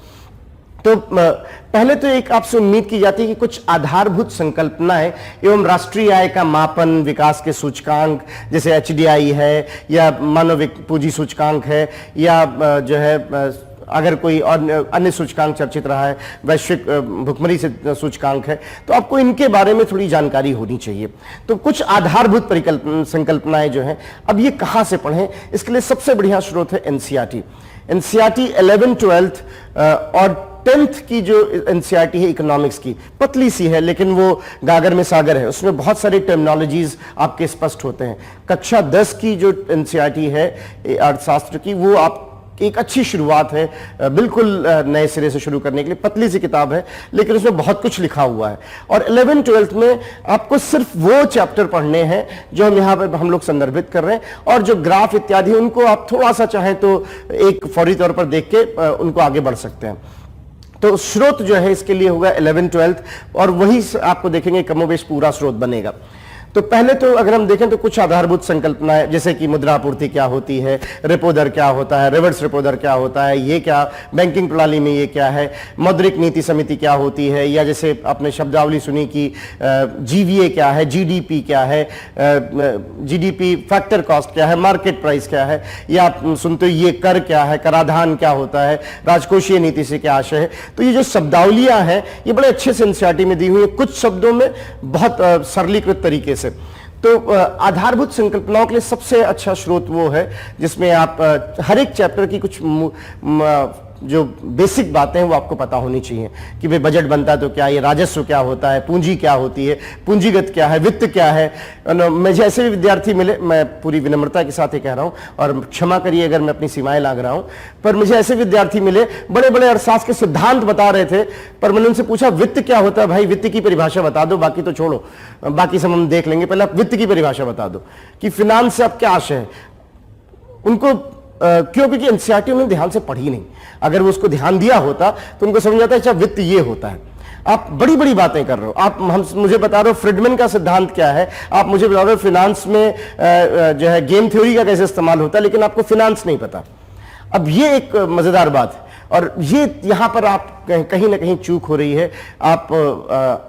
Speaker 1: तो पहले तो एक आपसे उम्मीद की जाती है कि कुछ आधारभूत संकल्पनाएं एवं राष्ट्रीय आय का मापन, विकास के सूचकांक जैसे एचडीआई है या मानव पूंजी सूचकांक है या जो है अगर कोई और अन्य सूचकांक चर्चित रहा है, वैश्विक भुखमरी से सूचकांक है, तो आपको इनके बारे में थोड़ी जानकारी होनी चाहिए। तो कुछ आधारभूत संकल्पनाएं जो हैं, अब ये कहां से पढ़ें, इसके लिए सबसे बढ़िया स्रोत है एनसीईआरटी। एनसीईआरटी 11th 12th और 10th की जो एनसीईआरटी है इकोनॉमिक्स की, पतली सी है लेकिन वो गागर में सागर है, उसमें बहुत सारी टर्मिनोलॉजीज आपके स्पष्ट होते हैं। कक्षा 10 की जो एनसीईआरटी है अर्थशास्त्र की, वो आप एक अच्छी शुरुआत है, बिल्कुल नए सिरे से शुरू करने के लिए। पतली सी किताब है लेकिन उसमें बहुत कुछ लिखा हुआ है। और 11th 12th में आपको सिर्फ वो चैप्टर पढ़ने हैं जो हम यहाँ पर हम लोग संदर्भित कर रहे हैं, और जो ग्राफ इत्यादि उनको आप थोड़ा सा चाहें तो एक फौरी तौर पर देख के उनको आगे बढ़ सकते हैं। तो स्रोत जो है इसके लिए होगा 11th 12th, और वही आपको देखेंगे कमोबेश पूरा स्रोत बनेगा। तो पहले तो अगर हम देखें तो कुछ आधारभूत संकल्पनाएं, जैसे कि मुद्रापूर्ति क्या होती है, रेपो दर क्या होता है, रिवर्स रेपो दर क्या होता है, ये क्या बैंकिंग प्रणाली में ये क्या है, मौद्रिक नीति समिति क्या होती है, या जैसे आपने शब्दावली सुनी कि जीवीए क्या है, जीडीपी क्या है, जीडीपी फैक्टर कॉस्ट क्या है, मार्केट प्राइस क्या है, या आप सुनते हो ये कर क्या है, कराधान क्या होता है, राजकोषीय नीति से क्या आशय है। तो ये जो शब्दावलियां हैं ये बड़े अच्छे से एनसीईआरटी में दी हुई है, कुछ शब्दों में बहुत सरलीकृत तरीके से। तो आधारभूत संकल्पनाओं के लिए सबसे अच्छा स्रोत वो है जिसमें आप हर एक चैप्टर की कुछ जो बेसिक बातें हैं वो आपको पता होनी चाहिए कि भाई बजट बनता है तो क्या, ये राजस्व क्या होता है, पूंजी क्या होती है, पूंजीगत क्या है, वित्त क्या है। मुझे ऐसे भी विद्यार्थी मिले, मैं पूरी विनम्रता के साथ ही कह रहा हूं और क्षमा करिए अगर मैं अपनी सीमाएं लांघ रहा हूं, पर मुझे ऐसे विद्यार्थी मिले बड़े बड़े अर्थशास्त्र के सिद्धांत बता रहे थे, पर मैंने उनसे पूछा वित्त क्या होता है, भाई वित्त की परिभाषा बता दो, बाकी तो छोड़ो, बाकी सब हम देख लेंगे, पहले आप वित्त की परिभाषा बता दो कि फिनांस से आप क्या आशय है। उनको क्यों? क्योंकि एनसीईआरटी उन्होंने ध्यान से पढ़ी नहीं। अगर वो उसको ध्यान दिया होता तो उनको समझ आता है अच्छा वित्त ये होता है। आप बड़ी बड़ी बातें कर रहे हो, आप मुझे बता रहे हो फ्रीडमैन का सिद्धांत क्या है, आप मुझे बता रहे हो फिनांस में जो है गेम थ्योरी का कैसे इस्तेमाल होता है, लेकिन आपको फिनांस नहीं पता। अब ये एक मजेदार बात है और ये यहां पर आप कहीं ना कहीं चूक हो रही है। आप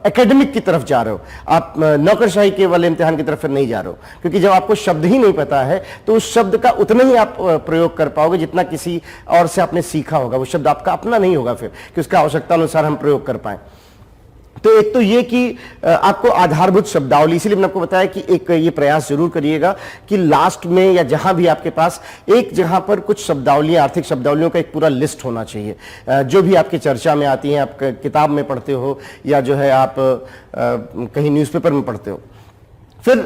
Speaker 1: एकेडमिक की तरफ जा रहे हो, आप नौकरशाही के वाले इम्तिहान की तरफ नहीं जा रहे हो, क्योंकि जब आपको शब्द ही नहीं पता है तो उस शब्द का उतना ही आप प्रयोग कर पाओगे जितना किसी और से आपने सीखा होगा। वो शब्द आपका अपना नहीं होगा फिर कि उसका आवश्यकता अनुसार हम प्रयोग कर पाए। तो एक तो ये कि आपको आधारभूत शब्दावली, इसीलिए मैंने आपको बताया कि एक ये प्रयास जरूर करिएगा कि लास्ट में या जहां भी आपके पास एक जहां पर कुछ शब्दावलियां, आर्थिक शब्दावलियों का एक पूरा लिस्ट होना चाहिए, जो भी आपकी चर्चा में आती हैं, आप किताब में पढ़ते हो या जो है आप कहीं न्यूज़पेपर में पढ़ते हो। फिर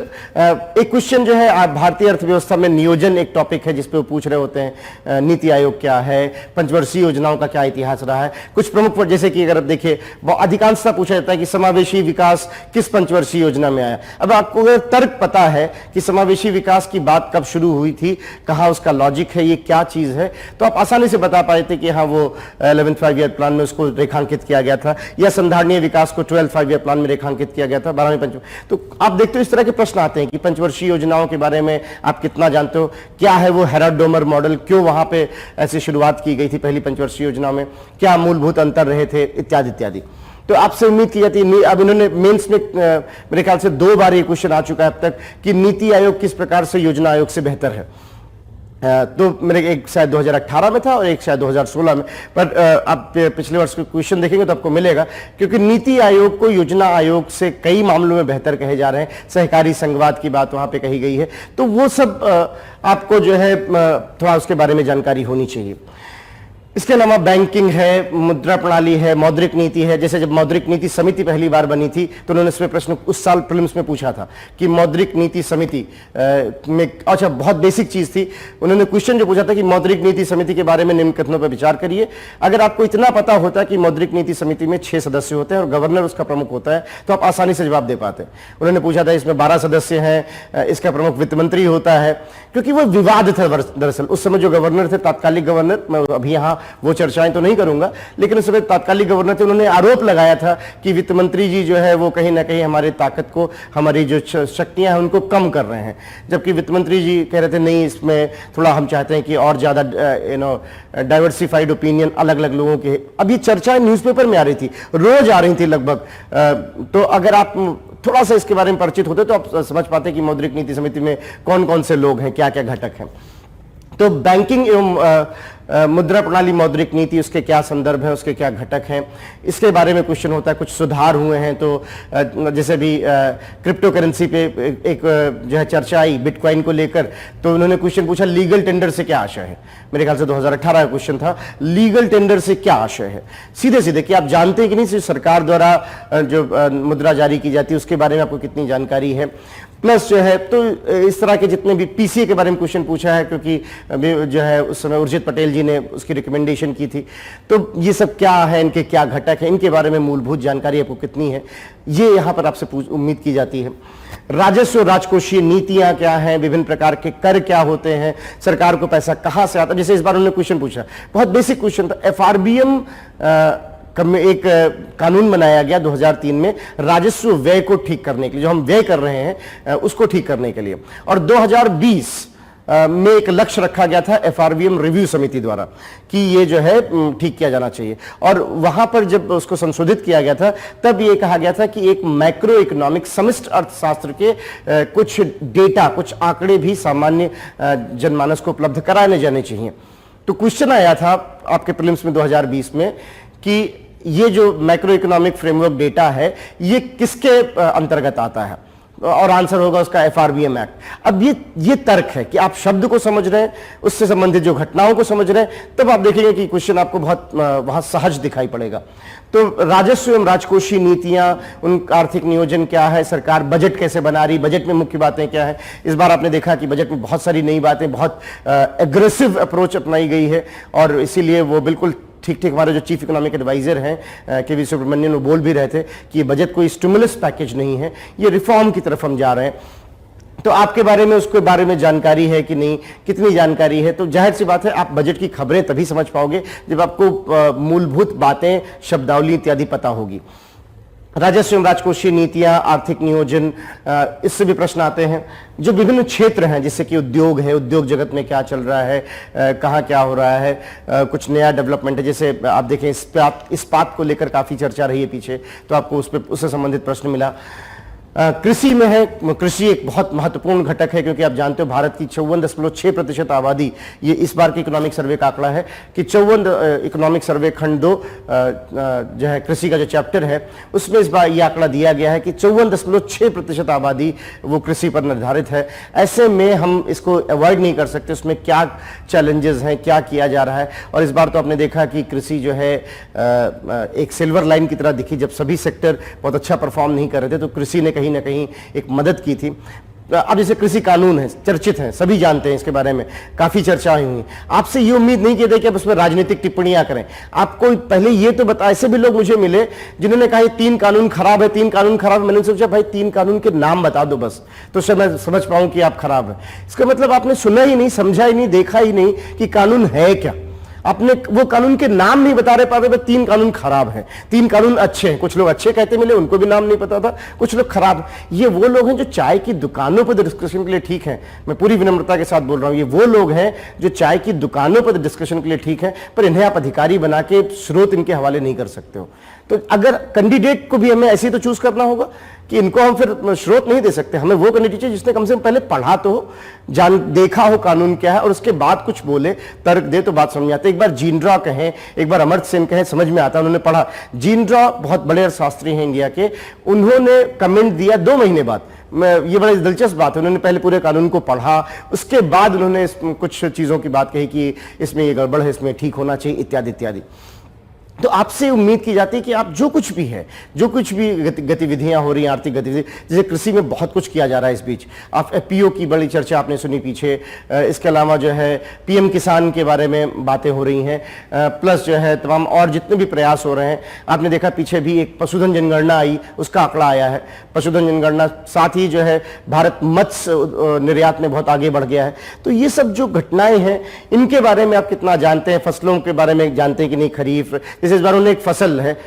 Speaker 1: एक क्वेश्चन जो है, आप भारतीय अर्थव्यवस्था में नियोजन एक टॉपिक है जिसपे वो पूछ रहे होते हैं, नीति आयोग क्या है, पंचवर्षीय योजनाओं का क्या इतिहास रहा है, कुछ प्रमुख, जैसे कि अगर आप देखिए अधिकांशतः पूछा जाता है कि समावेशी विकास किस पंचवर्षीय योजना में आया। अब आपको अगर तर्क पता है कि समावेशी विकास की बात कब शुरू हुई थी, कहाँ उसका लॉजिक है, ये क्या चीज है, तो आप आसानी से बता पाए थे कि हाँ वो 11th 5 ईयर प्लान में उसको रेखांकित किया गया था, या संधारणीय विकास को 12th 5 ईयर प्लान में रेखांकित किया गया था, 12वीं पंच। तो आप देखते हो इस तरह के प्रश्न आते हैं कि पंचवर्षीय योजनाओं के बारे में आप कितना जानते हो, क्या है वो हेराल्ड-डोमर मॉडल, क्यों वहां पे ऐसी शुरुआत की गई थी पहली पंचवर्षीय योजना में, क्या मूलभूत अंतर रहे थे, इत्यादि इत्यादि। तो आपसे उम्मीद की जाती है, अब इन्होंने मेंस में मेरे ख्याल से 2 बार ये क्वेश्चन आ चुका है अब तक कि नीति आयोग किस प्रकार से योजना आयोग से बेहतर है। तो मेरे एक शायद 2018 में था और एक शायद 2016 में, पर आप पिछले वर्ष के क्वेश्चन देखेंगे तो आपको मिलेगा, क्योंकि नीति आयोग को योजना आयोग से कई मामलों में बेहतर कहे जा रहे हैं। सहकारी संघवाद की बात वहां पे कही गई है, तो वो सब आपको जो है थोड़ा उसके बारे में जानकारी होनी चाहिए। इसके अलावा बैंकिंग है, मुद्रा प्रणाली है, मौद्रिक नीति है। जैसे जब मौद्रिक नीति समिति पहली बार बनी थी तो उन्होंने इसमें प्रश्न उस साल प्रीलिम्स में पूछा था कि मौद्रिक नीति समिति में, अच्छा बहुत बेसिक चीज थी, उन्होंने क्वेश्चन जो पूछा था कि मौद्रिक नीति समिति के बारे में निम्न कथनों पर विचार करिए। अगर आपको इतना पता होता कि मौद्रिक नीति समिति में 6 सदस्य होते हैं और गवर्नर उसका प्रमुख होता है तो आप आसानी से जवाब दे पाते। उन्होंने पूछा था इसमें 12 सदस्य हैं, इसका प्रमुख वित्त मंत्री होता है, क्योंकि वो विवाद था दरअसल उस समय जो गवर्नर थे, तात्कालिक गवर्नर, मैं अभी यहाँ वो चर्चाएं तो नहीं करूंगा, लेकिन उस समय तात्कालिक गवर्नर थे, उन्होंने आरोप लगाया था कि वित्त मंत्री जी जो है वो कहीं ना कहीं हमारी ताकत को, हमारी जो शक्तियां हैं उनको कम कर रहे हैं, जबकि वित्त मंत्री जी कह रहे थे नहीं, इसमें थोड़ा हम चाहते हैं कि और ज्यादा डाइवर्सिफाइड ओपिनियन अलग अलग लोगों के। अब ये चर्चाएं न्यूज़पेपर में आ रही थी, रोज आ रही थी लगभग। तो अगर आप थोड़ा सा इसके बारे में परिचित होते तो आप समझ पाते कि मौद्रिक नीति समिति में कौन कौन से लोग हैं, क्या क्या घटक हैं। तो बैंकिंग एवं मुद्रा प्रणाली मौद्रिक नीति, उसके क्या संदर्भ है, उसके क्या घटक हैं, इसके बारे में क्वेश्चन होता है। कुछ सुधार हुए हैं, तो जैसे भी क्रिप्टो करेंसी पे एक जो है चर्चा आई बिटकॉइन को लेकर, तो उन्होंने क्वेश्चन पूछा लीगल टेंडर से क्या आशय है। मेरे ख्याल से 2018 का क्वेश्चन था, लीगल टेंडर से क्या आशय है। सीधे सीधे कि आप जानते हैं कि नहीं सरकार द्वारा जो मुद्रा जारी की जाती है उसके बारे में आपको कितनी जानकारी है, प्लस जो है तो इस तरह के जितने भी पीसीए के बारे में क्वेश्चन पूछा है, क्योंकि जो है उस समय उर्जित पटेल जी ने उसकी रिकमेंडेशन की थी। तो ये सब क्या है, इनके क्या घटक है, इनके बारे में मूलभूत जानकारी आपको कितनी है, ये यहां पर आपसे उम्मीद की जाती है। राजस्व राजकोषीय नीतियां क्या हैं, विभिन्न प्रकार के कर क्या होते हैं, सरकार को पैसा कहां से आता है। जैसे इस बार उन्होंने क्वेश्चन पूछा, बहुत बेसिक क्वेश्चन था, एफआरबीएम में एक कानून बनाया गया 2003 में राजस्व व्यय को ठीक करने के लिए, जो हम व्यय कर रहे हैं उसको ठीक करने के लिए, और 2020 में एक लक्ष्य रखा गया था एफआरबीएम रिव्यू समिति द्वारा कि ये जो है ठीक किया जाना चाहिए। और वहां पर जब उसको संशोधित किया गया था तब ये कहा गया था कि एक मैक्रो इकोनॉमिक समष्टि अर्थशास्त्र के कुछ डेटा, कुछ आंकड़े भी सामान्य जनमानस को उपलब्ध कराने जाने चाहिए। तो क्वेश्चन आया था आपके प्रीलिम्स में 2020 में कि ये जो मैक्रो इकोनॉमिक फ्रेमवर्क डेटा है ये किसके अंतर्गत आता है, और आंसर होगा उसका एफआरबीएम एक्ट। अब ये तर्क है कि आप शब्द को समझ रहे हैं, उससे संबंधित जो घटनाओं को समझ रहे हैं, तब आप देखेंगे कि क्वेश्चन आपको बहुत वहां सहज दिखाई पड़ेगा। तो राजस्व एवं राजकोषीय नीतियां, उनका आर्थिक नियोजन क्या है, सरकार बजट कैसे बना रही, बजट में मुख्य बातें क्या है। इस बार आपने देखा कि बजट में बहुत सारी नई बातें, बहुत एग्रेसिव अप्रोच अपनाई गई है, और इसीलिए वो बिल्कुल ठीक ठीक हमारे जो चीफ इकोनॉमिक एडवाइजर हैं के वी सुब्रमण्यन, वो बोल भी रहे थे कि ये बजट कोई स्टिमुलस पैकेज नहीं है, ये रिफॉर्म की तरफ हम जा रहे हैं। तो आपके बारे में, उसके बारे में जानकारी है कि नहीं, कितनी जानकारी है। तो जाहिर सी बात है आप बजट की खबरें तभी समझ पाओगे जब आपको मूलभूत बातें, शब्दावली इत्यादि पता होगी। राजस्व एवं राजकोषीय नीतियां, आर्थिक नियोजन, इससे भी प्रश्न आते हैं। जो विभिन्न क्षेत्र हैं जैसे कि उद्योग है, उद्योग जगत में क्या चल रहा है, कहाँ क्या हो रहा है, कुछ नया डेवलपमेंट है। जैसे आप देखें इस्पात को लेकर काफी चर्चा रही है पीछे, तो आपको उससे संबंधित प्रश्न मिला। कृषि में है, कृषि एक बहुत महत्वपूर्ण घटक है, क्योंकि आप जानते हो भारत की 54.6% आबादी, ये इस बार के इकोनॉमिक सर्वे का आंकड़ा है कि 54 इकोनॉमिक सर्वे खंड 2 जो है कृषि का जो चैप्टर है उसमें इस बार ये आंकड़ा दिया गया है कि 54.6% आबादी वो कृषि पर निर्धारित है। ऐसे में हम इसको अवॉइड नहीं कर सकते, उसमें क्या चैलेंजेस हैं, क्या किया जा रहा है। और इस बार तो आपने देखा कि कृषि जो है एक सिल्वर लाइन की तरह दिखी, जब सभी सेक्टर बहुत अच्छा परफॉर्म नहीं कर रहे थे तो कृषि ने कहीं ना कहीं एक मदद की थी। अब जैसे कृषि कानून है, चर्चित हैं, सभी जानते हैं इसके बारे में, काफी चर्चाएं हुई। आपसे ये उम्मीद नहीं की थी कि आप उसमें राजनीतिक टिप्पणियां करें। आपको पहले ये तो बता, ऐसे भी लोग मुझे मिले जिन्होंने कहा 3 कानून खराब है, 3 कानून खराब है। मैंने सोचा भाई 3 कानून के नाम बता दो बस, तो शायद मैं समझ पाऊं कि आप खराब है। इसका मतलब आपने सुना ही नहीं, समझा ही नहीं, देखा ही नहीं कि कानून है क्या। आपने वो कानून के नाम नहीं बता रहे पाते, 3 कानून खराब हैं, 3 कानून अच्छे हैं। कुछ लोग अच्छे कहते मिले, उनको भी नाम नहीं पता था, कुछ लोग खराब। ये वो लोग हैं जो चाय की दुकानों पर डिस्कशन के लिए ठीक है, मैं पूरी विनम्रता के साथ बोल रहा हूं, ये वो लोग हैं जो चाय की दुकानों पर डिस्कशन के लिए ठीक है, पर इन्हें आप अधिकारी बना के स्रोत इनके हवाले नहीं कर सकते हो। तो अगर कैंडिडेट को भी हमें ऐसे ही तो चूज करना होगा कि इनको हम फिर स्रोत नहीं दे सकते। हमें वो कैंडिडेट चाहिए जिसने कम से कम पहले पढ़ा तो हो, जान देखा हो कानून क्या है, और उसके बाद कुछ बोले, तर्क दे, तो बात समझ में आती है। एक बार जीनड्रॉ कहें, एक बार अमर्त्य सेन कहें, समझ में आता है, उन्होंने पढ़ा। जीनड्रॉ बहुत बड़े अर्थशास्त्री हैं इंडिया के, उन्होंने कमेंट दिया 2 महीने बाद। ये बड़ा दिलचस्प बात है, उन्होंने पहले पूरे कानून को पढ़ा, उसके बाद उन्होंने कुछ चीजों की बात कही कि इसमें ये गड़बड़ है, इसमें ठीक होना चाहिए, इत्यादि इत्यादि। तो आपसे उम्मीद की जाती है कि आप जो कुछ भी है, जो कुछ भी गतिविधियां हो रही हैं, आर्थिक गतिविधि, जैसे कृषि में बहुत कुछ किया जा रहा है इस बीच। आप एफपीओ की बड़ी चर्चा आपने सुनी पीछे, इसके अलावा जो है पीएम किसान के बारे में बातें हो रही हैं, प्लस जो है तमाम और जितने भी प्रयास हो रहे हैं। आपने देखा पीछे भी एक पशुधन जनगणना आई, उसका आंकड़ा आया है, पशुधन जनगणना, साथ ही जो है भारत मत्स्य निर्यात में बहुत आगे बढ़ गया है। तो ये सब जो घटनाएं हैं, इनके बारे में आप कितना जानते हैं? फसलों के बारे में जानते हैं कि नहीं? खरीफ, इस बार उन्होंने एक फसल है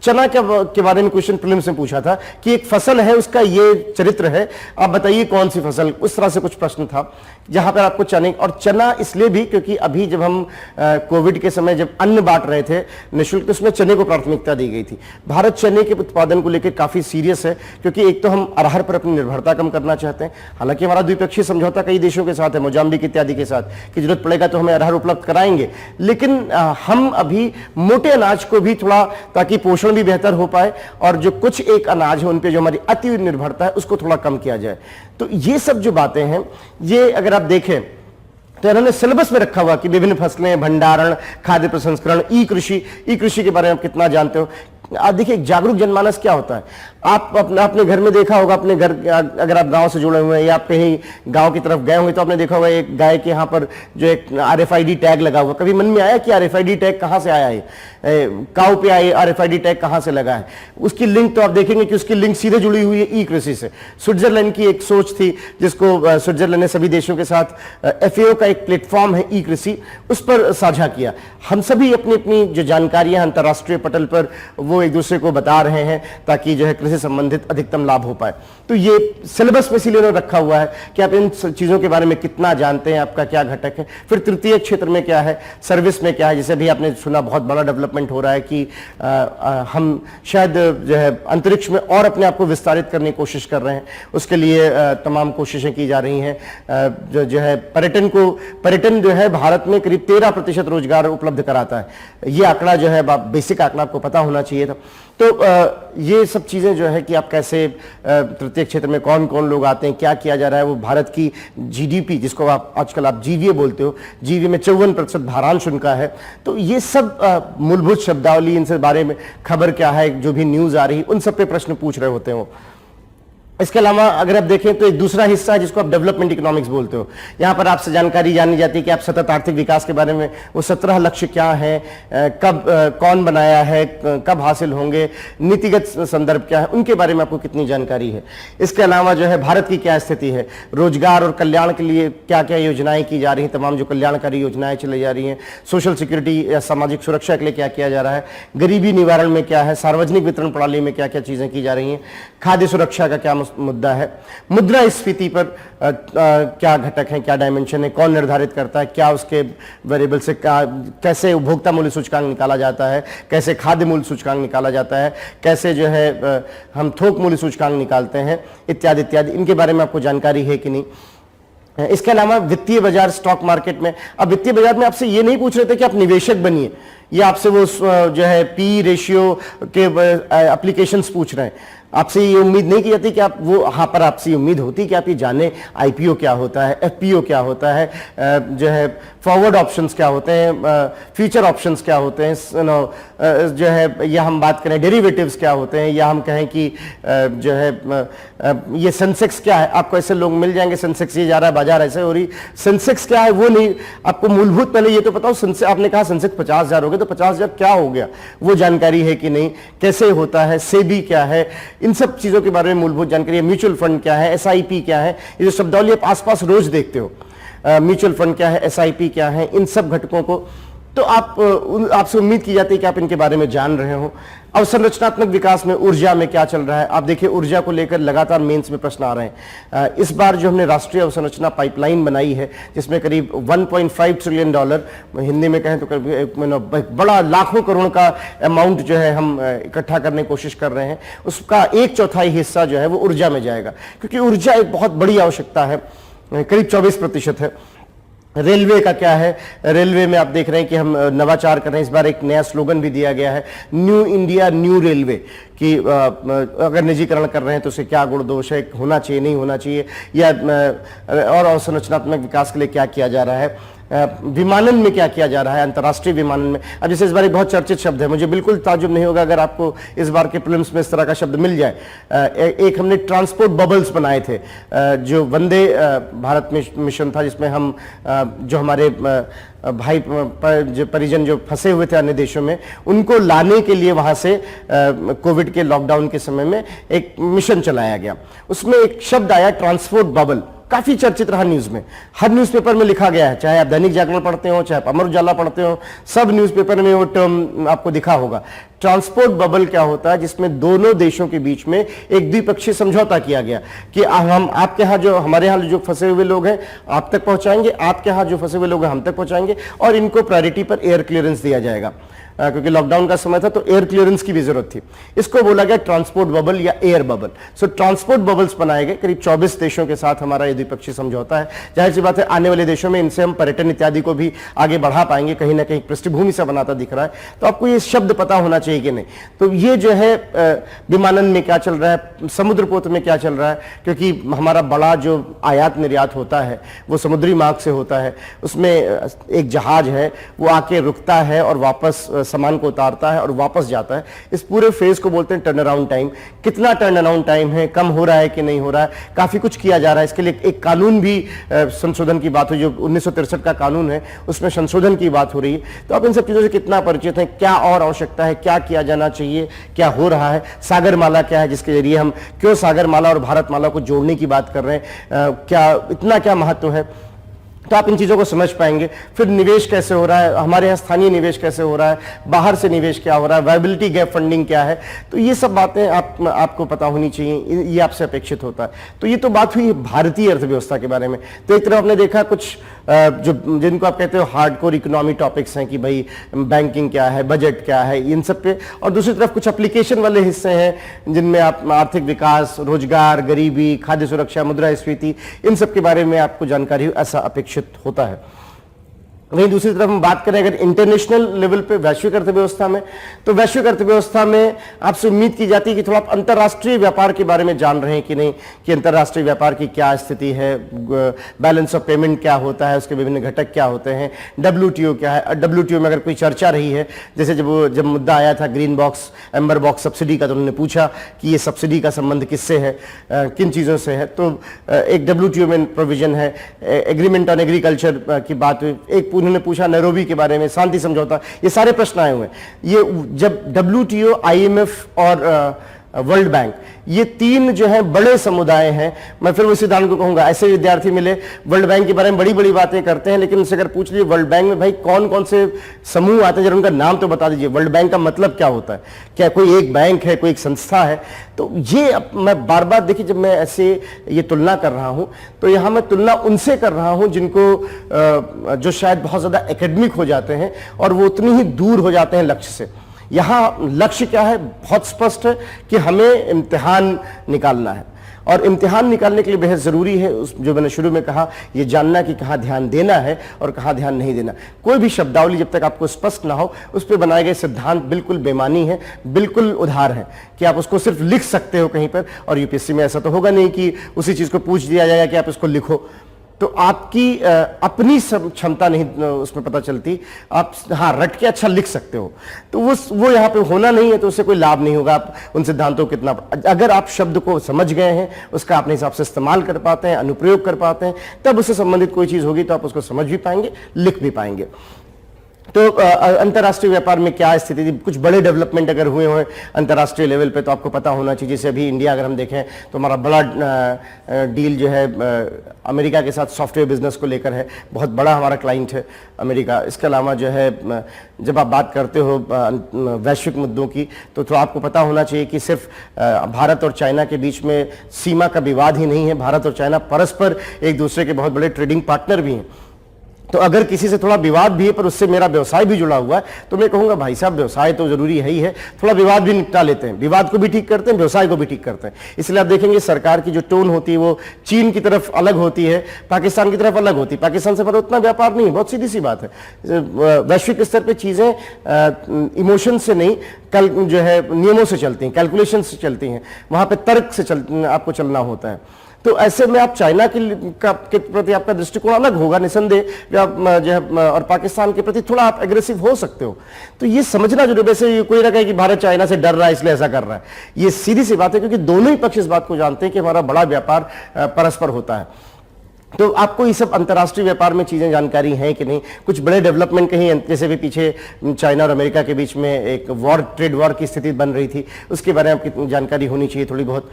Speaker 1: चना के बारे में क्वेश्चन प्रीलिम्स में पूछा था कि एक फसल है, उसका ये चरित्र है, आप बताइए कौन सी फसल। उस तरह से कुछ प्रश्न था जहां पर आपको चने, और चना इसलिए भी क्योंकि अभी जब हम कोविड के समय जब अन्न बांट रहे थे निःशुल्क, तो उसमें चने को प्राथमिकता दी गई थी। भारत चने के उत्पादन को लेकर काफी सीरियस है, क्योंकि एक तो हम अरहर पर अपनी निर्भरता कम करना चाहते हैं। हालांकि हमारा द्विपक्षीय समझौता कई देशों के साथ है, मोजाम्बिक इत्यादि के साथ, कि जरूरत पड़ेगा तो हमें अरहर उपलब्ध कराएंगे, लेकिन हम अभी मोटे अनाज को भी थोड़ा, ताकि पोषण भी बेहतर हो पाए, और जो कुछ एक अनाज है उन पे जो हमारी अति निर्भरता है उसको थोड़ा कम किया जाए। तो ये सब जो बातें हैं, ये अगर आप देखें तो इन्होंने सिलेबस में रखा हुआ कि विभिन्न फसलें, भंडारण, खाद्य प्रसंस्करण, ई कृषि के बारे में आप कितना जानते हो। आप देखिए जागरूक जनमानस क्या होता है। आप अपने घर में देखा होगा, अपने घर, अगर आप गांव से जुड़े हुए हैं या आप कहीं गांव की तरफ गए होंगे तो आपने देखा होगा एक गाय के यहाँ पर जो एक RFID टैग लगा हुआ। कभी मन में आया कि RFID टैग कहाँ से आया है, काऊ पे आए RFID टैग कहाँ से लगा है? उसकी लिंक तो आप देखेंगे कि उसकी लिंक सीधे जुड़ी हुई है ई कृषि से। स्विट्जरलैंड की एक सोच थी, जिसको स्विट्जरलैंड ने सभी देशों के साथ FAO का एक प्लेटफॉर्म है ई कृषि, उस पर साझा किया। हम सभी अपनी अपनी जो जानकारियां अंतर्राष्ट्रीय पटल पर वो एक दूसरे को बता रहे हैं, ताकि जो है कृषि संबंधित अधिकतम लाभ हो पाए। तो ये सिलेबस में इसीलिए रखा हुआ है कि आप इन चीजों के बारे में कितना जानते हैं, आपका क्या घटक है। फिर तृतीय क्षेत्र में क्या है, सर्विस में क्या है, जैसे भी आपने सुना बहुत बड़ा डेवलपमेंट हो रहा है कि हम शायद जो है अंतरिक्ष में और अपने आप को विस्तारित करने की कोशिश कर रहे हैं। उसके लिए तमाम कोशिशें की जा रही हैं। जो है पर्यटन जो है भारत में करीब 13% रोजगार उपलब्ध कराता है। ये आंकड़ा जो है बेसिक आंकड़ा आपको पता होना चाहिए था। तो ये सब चीजें जो है कि आप कैसे तृतीय क्षेत्र में कौन कौन लोग आते हैं, क्या किया जा रहा है, वो भारत की GDP, जिसको आप आजकल आप GVA बोलते हो, GVA में 54% भारांश उनका है। तो ये सब मूलभूत शब्दावली, इनसे बारे में खबर क्या है, जो भी न्यूज आ रही, उन सब पे प्रश्न पूछ रहे होते हैं। इसके अलावा अगर आप देखें तो एक दूसरा हिस्सा है जिसको आप डेवलपमेंट इकोनॉमिक्स बोलते हो। यहाँ पर आपसे जानकारी जानी जाती है कि आप सतत आर्थिक विकास के बारे में, वो 17 लक्ष्य क्या है, कब कौन बनाया है, कब हासिल होंगे, नीतिगत संदर्भ क्या है, उनके बारे में आपको कितनी जानकारी है। इसके अलावा जो है भारत की क्या स्थिति है, रोजगार और कल्याण के लिए क्या क्या योजनाएं की जा रही हैं, तमाम जो कल्याणकारी योजनाएं चलाई जा रही हैं, सोशल सिक्योरिटी या सामाजिक सुरक्षा के लिए क्या किया जा रहा है, गरीबी निवारण में क्या है, सार्वजनिक वितरण प्रणाली में क्या क्या चीजें की जा रही हैं, खाद्य सुरक्षा का क्या मुद्दा है, मुद्रास्फीति पर क्या घटक है, क्या डायमेंशन है, कौन निर्धारित करता है, क्या उसके वेरिएबल से कैसे उपभोक्ता मूल्य सूचकांक निकाला जाता है, कैसे खाद्य मूल्य सूचकांक निकाला जाता है, कैसे जो है हम थोक मूल्य सूचकांक निकालते हैं, इत्यादि इत्यादि। इनके बारे में आपको जानकारी है कि नहीं। इसके अलावा वित्तीय बाजार, स्टॉक मार्केट में, अब वित्तीय बाजार में आपसे ये नहीं पूछ रहे थे कि आप निवेशक बनिए, ये आपसे वो जो है P रेशियो के एप्लीकेशंस पूछ रहे हैं। आपसे ये उम्मीद नहीं की जाती कि आप वो, हाँ, पर आपसे ये उम्मीद होती कि आप ये जाने आईपीओ क्या होता है, एफपीओ क्या होता है, जो है फॉरवर्ड ऑप्शंस क्या होते हैं, फ्यूचर ऑप्शंस क्या होते हैं, जो है, या हम बात करें डेरिवेटिव्स क्या होते हैं, या हम कहें कि जो है ये सेंसेक्स क्या है। आपको ऐसे लोग मिल जाएंगे, सेंसेक्स ये जा रहा है, बाजार ऐसे हो रही, सेंसेक्स क्या है वो नहीं, आपको मूलभूत पहले ये तो बताओ, आपने कहा सेंसेक्स 50,000 हो गया, तो 50,000 क्या हो गया वो जानकारी है कि नहीं, कैसे होता है, सेबी क्या है, इन सब चीजों के बारे में मूलभूत जानकारी है। म्यूचुअल फंड क्या है, एसआईपी क्या है, ये जो शब्दावली आप आसपास रोज देखते हो, म्यूचुअल फंड क्या है, एसआईपी क्या है, इन सब घटकों को तो आपसे उम्मीद की जाती है कि आप इनके बारे में जान रहे हो। अवसंरचनात्मक विकास में ऊर्जा में क्या चल रहा है, आप देखिए ऊर्जा को लेकर लगातार मेंस में प्रश्न आ रहे हैं। इस बार जो हमने राष्ट्रीय अवसंरचना पाइपलाइन बनाई है, जिसमें करीब $1.5 ट्रिलियन, हिंदी में कहें तो करीब बड़ा लाखों करोड़ का अमाउंट जो है हम इकट्ठा करने की कोशिश कर रहे हैं, उसका 1/4 हिस्सा जो है वो ऊर्जा में जाएगा, क्योंकि ऊर्जा एक बहुत बड़ी आवश्यकता है, करीब 24% है। रेलवे का क्या है, रेलवे में आप देख रहे हैं कि हम नवाचार कर रहे हैं। इस बार एक नया स्लोगन भी दिया गया है, न्यू इंडिया न्यू रेलवे, कि अगर निजीकरण कर रहे हैं तो उसे क्या गुण दोष है, होना चाहिए नहीं होना चाहिए, या और अवसंरचनात्मक विकास के लिए क्या किया जा रहा है, विमानन में क्या किया जा रहा है, अंतर्राष्ट्रीय विमानन में। अब जैसे इस बार एक बहुत चर्चित शब्द है, मुझे बिल्कुल ताज्जुब नहीं होगा अगर आपको इस बार के प्रीलिम्स में इस तरह का शब्द मिल जाए। एक हमने ट्रांसपोर्ट बबल्स बनाए थे, जो वंदे भारत मिशन था, जिसमें हम जो हमारे भाई परिजन जो फंसे हुए थे अन्य देशों में, उनको लाने के लिए वहां से कोविड के लॉकडाउन के समय में एक मिशन चलाया गया। उसमें एक शब्द आया ट्रांसपोर्ट बबल, काफी चर्चित रहा न्यूज में, हर न्यूज़पेपर में लिखा गया है, चाहे आप दैनिक जागरण पढ़ते हो, चाहे आप अमर उजाला पढ़ते हो, सब न्यूज़पेपर में वो टर्म आपको दिखा होगा। ट्रांसपोर्ट बबल क्या होता है, जिसमें दोनों देशों के बीच में एक द्विपक्षीय समझौता किया गया कि हम आपके यहाँ जो, हमारे यहाँ जो फंसे हुए लोग हैं आप तक पहुंचाएंगे, आपके यहाँ जो फंसे हुए लोग हैं हम तक पहुंचाएंगे, और इनको प्रायोरिटी पर एयर क्लियरेंस दिया जाएगा, क्योंकि लॉकडाउन का समय था तो एयर क्लियरेंस की भी जरूरत थी। इसको बोला गया ट्रांसपोर्ट बबल या एयर बबल। सो ट्रांसपोर्ट बबल्स बनाए गए, करीब 24 देशों के साथ हमारा ये द्विपक्षीय समझौता है। जाहिर सी बात है आने वाले देशों में इनसे हम पर्यटन इत्यादि को भी आगे बढ़ा पाएंगे, कहीं ना कहीं पृष्ठभूमि से बनाता दिख रहा है। तो आपको ये शब्द पता होना चाहिए कि नहीं। तो ये जो है विमानन में क्या चल रहा है, समुद्र पोत में क्या चल रहा है, क्योंकि हमारा बड़ा जो आयात निर्यात होता है वो समुद्री मार्ग से होता है। उसमें एक जहाज है, वो आके रुकता है और वापस सामान को उतारता है और वापस जाता है। इस पूरे फेज को बोलते हैं टर्न अराउंड टाइम। कितना टर्न अराउंड टाइम है, कम हो रहा है कि नहीं हो रहा है, काफी कुछ किया जा रहा है। इसके लिए एक कानून भी संशोधन की बात हुई, जो 1963 का कानून है उसमें संशोधन की बात हो रही है। तो आप इन सब चीजों से कितना परिचित हैं, क्या और आवश्यकता है, क्या किया जाना चाहिए, क्या हो रहा है। सागरमाला क्या है, जिसके जरिए हम क्यों सागरमाला और भारतमाला को जोड़ने की बात कर रहे हैं, क्या इतना क्या महत्व है, तो आप इन चीज़ों को समझ पाएंगे। फिर निवेश कैसे हो रहा है, हमारे यहाँ स्थानीय निवेश कैसे हो रहा है, बाहर से निवेश क्या हो रहा है, वायबिलिटी गैप फंडिंग क्या है। तो ये सब बातें आपको पता होनी चाहिए, ये आपसे अपेक्षित होता है। तो ये तो बात हुई भारतीय अर्थव्यवस्था के बारे में। तो एक तरफ आपने देखा कुछ जो जिनको आप कहते हो हार्डकोर इकोनॉमी टॉपिक्स हैं कि भाई बैंकिंग क्या है, बजट क्या है, इन सब पे, और दूसरी तरफ कुछ एप्लीकेशन वाले हिस्से हैं जिनमें आप आर्थिक विकास, रोजगार, गरीबी, खाद्य सुरक्षा, मुद्रास्फीति, इन सब के बारे में आपको जानकारी ऐसा अपेक्षित होता है। वहीं दूसरी तरफ हम बात करें अगर इंटरनेशनल लेवल पे वैश्विक अर्थव्यवस्था में, तो वैश्विक अर्थव्यवस्था में आपसे उम्मीद की जाती है कि थोड़ा आप अंतर्राष्ट्रीय व्यापार के बारे में जान रहे हैं कि नहीं, कि अंतर्राष्ट्रीय व्यापार की क्या स्थिति है, बैलेंस ऑफ पेमेंट क्या होता है, उसके विभिन्न घटक क्या होते हैं, WTO क्या है। WTO में अगर कोई चर्चा रही है, जैसे जब मुद्दा आया था green box, amber box subsidy का, तो उन्होंने पूछा कि ये सब्सिडी का संबंध किससे है, किन चीज़ों से है। तो एक WTO में प्रोविजन है, एग्रीमेंट ऑन एग्रीकल्चर की बात हुई, एक उन्होंने पूछा नैरोबी के बारे में, शांति समझौता, ये सारे प्रश्न आए हुए हैं। ये जब WTO, IMF और वर्ल्ड बैंक, ये तीन जो है बड़े समुदाय हैं। मैं फिर उसी उदाहरण को कहूंगा, ऐसे विद्यार्थी मिले वर्ल्ड बैंक के बारे में बड़ी बड़ी बातें करते हैं, लेकिन उनसे अगर पूछ लीजिए वर्ल्ड बैंक में भाई कौन कौन से समूह आते हैं, जरा उनका नाम तो बता दीजिए, वर्ल्ड बैंक का मतलब क्या होता है, क्या कोई एक बैंक है, कोई एक संस्था है। तो ये मैं बार बार देखिए, जब मैं ऐसे ये तुलना कर रहा हूं तो यहां मैं तुलना उनसे कर रहा हूं जिनको जो शायद बहुत ज्यादा एकेडमिक हो जाते हैं और वो उतनी ही दूर हो जाते हैं लक्ष्य से। यहाँ लक्ष्य क्या है, बहुत स्पष्ट है कि हमें इम्तिहान निकालना है और इम्तिहान निकालने के लिए बेहद ज़रूरी है उस जो मैंने शुरू में कहा, ये जानना कि कहाँ ध्यान देना है और कहाँ ध्यान नहीं देना। कोई भी शब्दावली जब तक आपको स्पष्ट ना हो, उस पर बनाए गए सिद्धांत बिल्कुल बेमानी है, बिल्कुल उधार है कि आप उसको सिर्फ लिख सकते हो कहीं पर, और यूपीएससी में ऐसा तो होगा नहीं कि उसी चीज़ को पूछ दिया जाएगा कि आप इसको लिखो, तो आपकी अपनी क्षमता नहीं उसमें पता चलती। आप हाँ रट के अच्छा लिख सकते हो, तो वो यहाँ पे होना नहीं है, तो उससे कोई लाभ नहीं होगा। आप उन सिद्धांतों को कितना, अगर आप शब्द को समझ गए हैं, उसका अपने हिसाब से इस्तेमाल कर पाते हैं, अनुप्रयोग कर पाते हैं, तब उससे संबंधित कोई चीज़ होगी तो आप उसको समझ भी पाएंगे, लिख भी पाएंगे। तो अंतर्राष्ट्रीय व्यापार में क्या स्थिति थी, कुछ बड़े डेवलपमेंट अगर हुए हों अंतर्राष्ट्रीय लेवल पे तो आपको पता होना चाहिए। जैसे अभी इंडिया अगर हम देखें तो हमारा बड़ा डील जो है अमेरिका के साथ सॉफ्टवेयर बिजनेस को लेकर है, बहुत बड़ा हमारा क्लाइंट है अमेरिका। इसके अलावा जो है जब आप बात करते हो वैश्विक मुद्दों की, तो आपको पता होना चाहिए कि सिर्फ भारत और चाइना के बीच में सीमा का विवाद ही नहीं है, भारत और चाइना परस्पर एक दूसरे के बहुत बड़े ट्रेडिंग पार्टनर भी हैं। तो अगर किसी से थोड़ा विवाद भी है पर उससे मेरा व्यवसाय भी जुड़ा हुआ है, तो मैं कहूंगा भाई साहब व्यवसाय तो जरूरी है ही है, थोड़ा विवाद भी निपटा लेते हैं, विवाद को भी ठीक करते हैं, व्यवसाय को भी ठीक करते हैं। इसलिए आप देखेंगे सरकार की जो टोन होती है वो चीन की तरफ अलग होती है, पाकिस्तान की तरफ अलग होती है। पाकिस्तान से पर उतना व्यापार नहीं है, बहुत सीधी सी बात है। वैश्विक स्तर पर चीजें इमोशन से नहीं, कल जो है नियमों से चलती हैं, कैलकुलेशन से चलती हैं, वहां पर तर्क से आपको चलना होता है। तो ऐसे में आप चाइना के प्रति आपका दृष्टिकोण अलग होगा निसंदेह, आप जो है और पाकिस्तान के प्रति थोड़ा आप एग्रेसिव हो सकते हो। तो ये समझना जरूरी, वैसे कोई ना कहे कि भारत चाइना से डर रहा है इसलिए ऐसा कर रहा है, ये सीधी सी बात है, क्योंकि दोनों ही पक्ष इस बात को जानते हैं कि हमारा बड़ा व्यापार परस्पर होता है। तो आपको ये सब अंतर्राष्ट्रीय व्यापार में चीजें जानकारी हैं कि नहीं, कुछ बड़े डेवलपमेंट कहीं, जैसे भी पीछे चाइना और अमेरिका के बीच में एक ट्रेड वॉर की स्थिति बन रही थी, उसके बारे में आपकी जानकारी होनी चाहिए थोड़ी बहुत।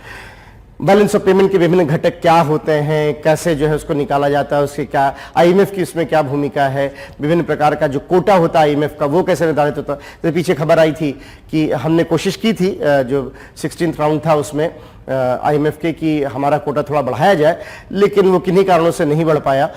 Speaker 1: बैलेंस ऑफ पेमेंट के विभिन्न घटक क्या होते हैं, कैसे जो है उसको निकाला जाता है, उसके क्या आईएमएफ की उसमें क्या भूमिका है, विभिन्न प्रकार का जो कोटा होता है आईएमएफ का वो कैसे निर्धारित होता है। तो पीछे खबर आई थी कि हमने कोशिश की थी जो 16th राउंड था उसमें आईएमएफ के कि हमारा कोटा थोड़ा बढ़ाया जाए, लेकिन वो किन्हीं कारणों से नहीं बढ़ पाया।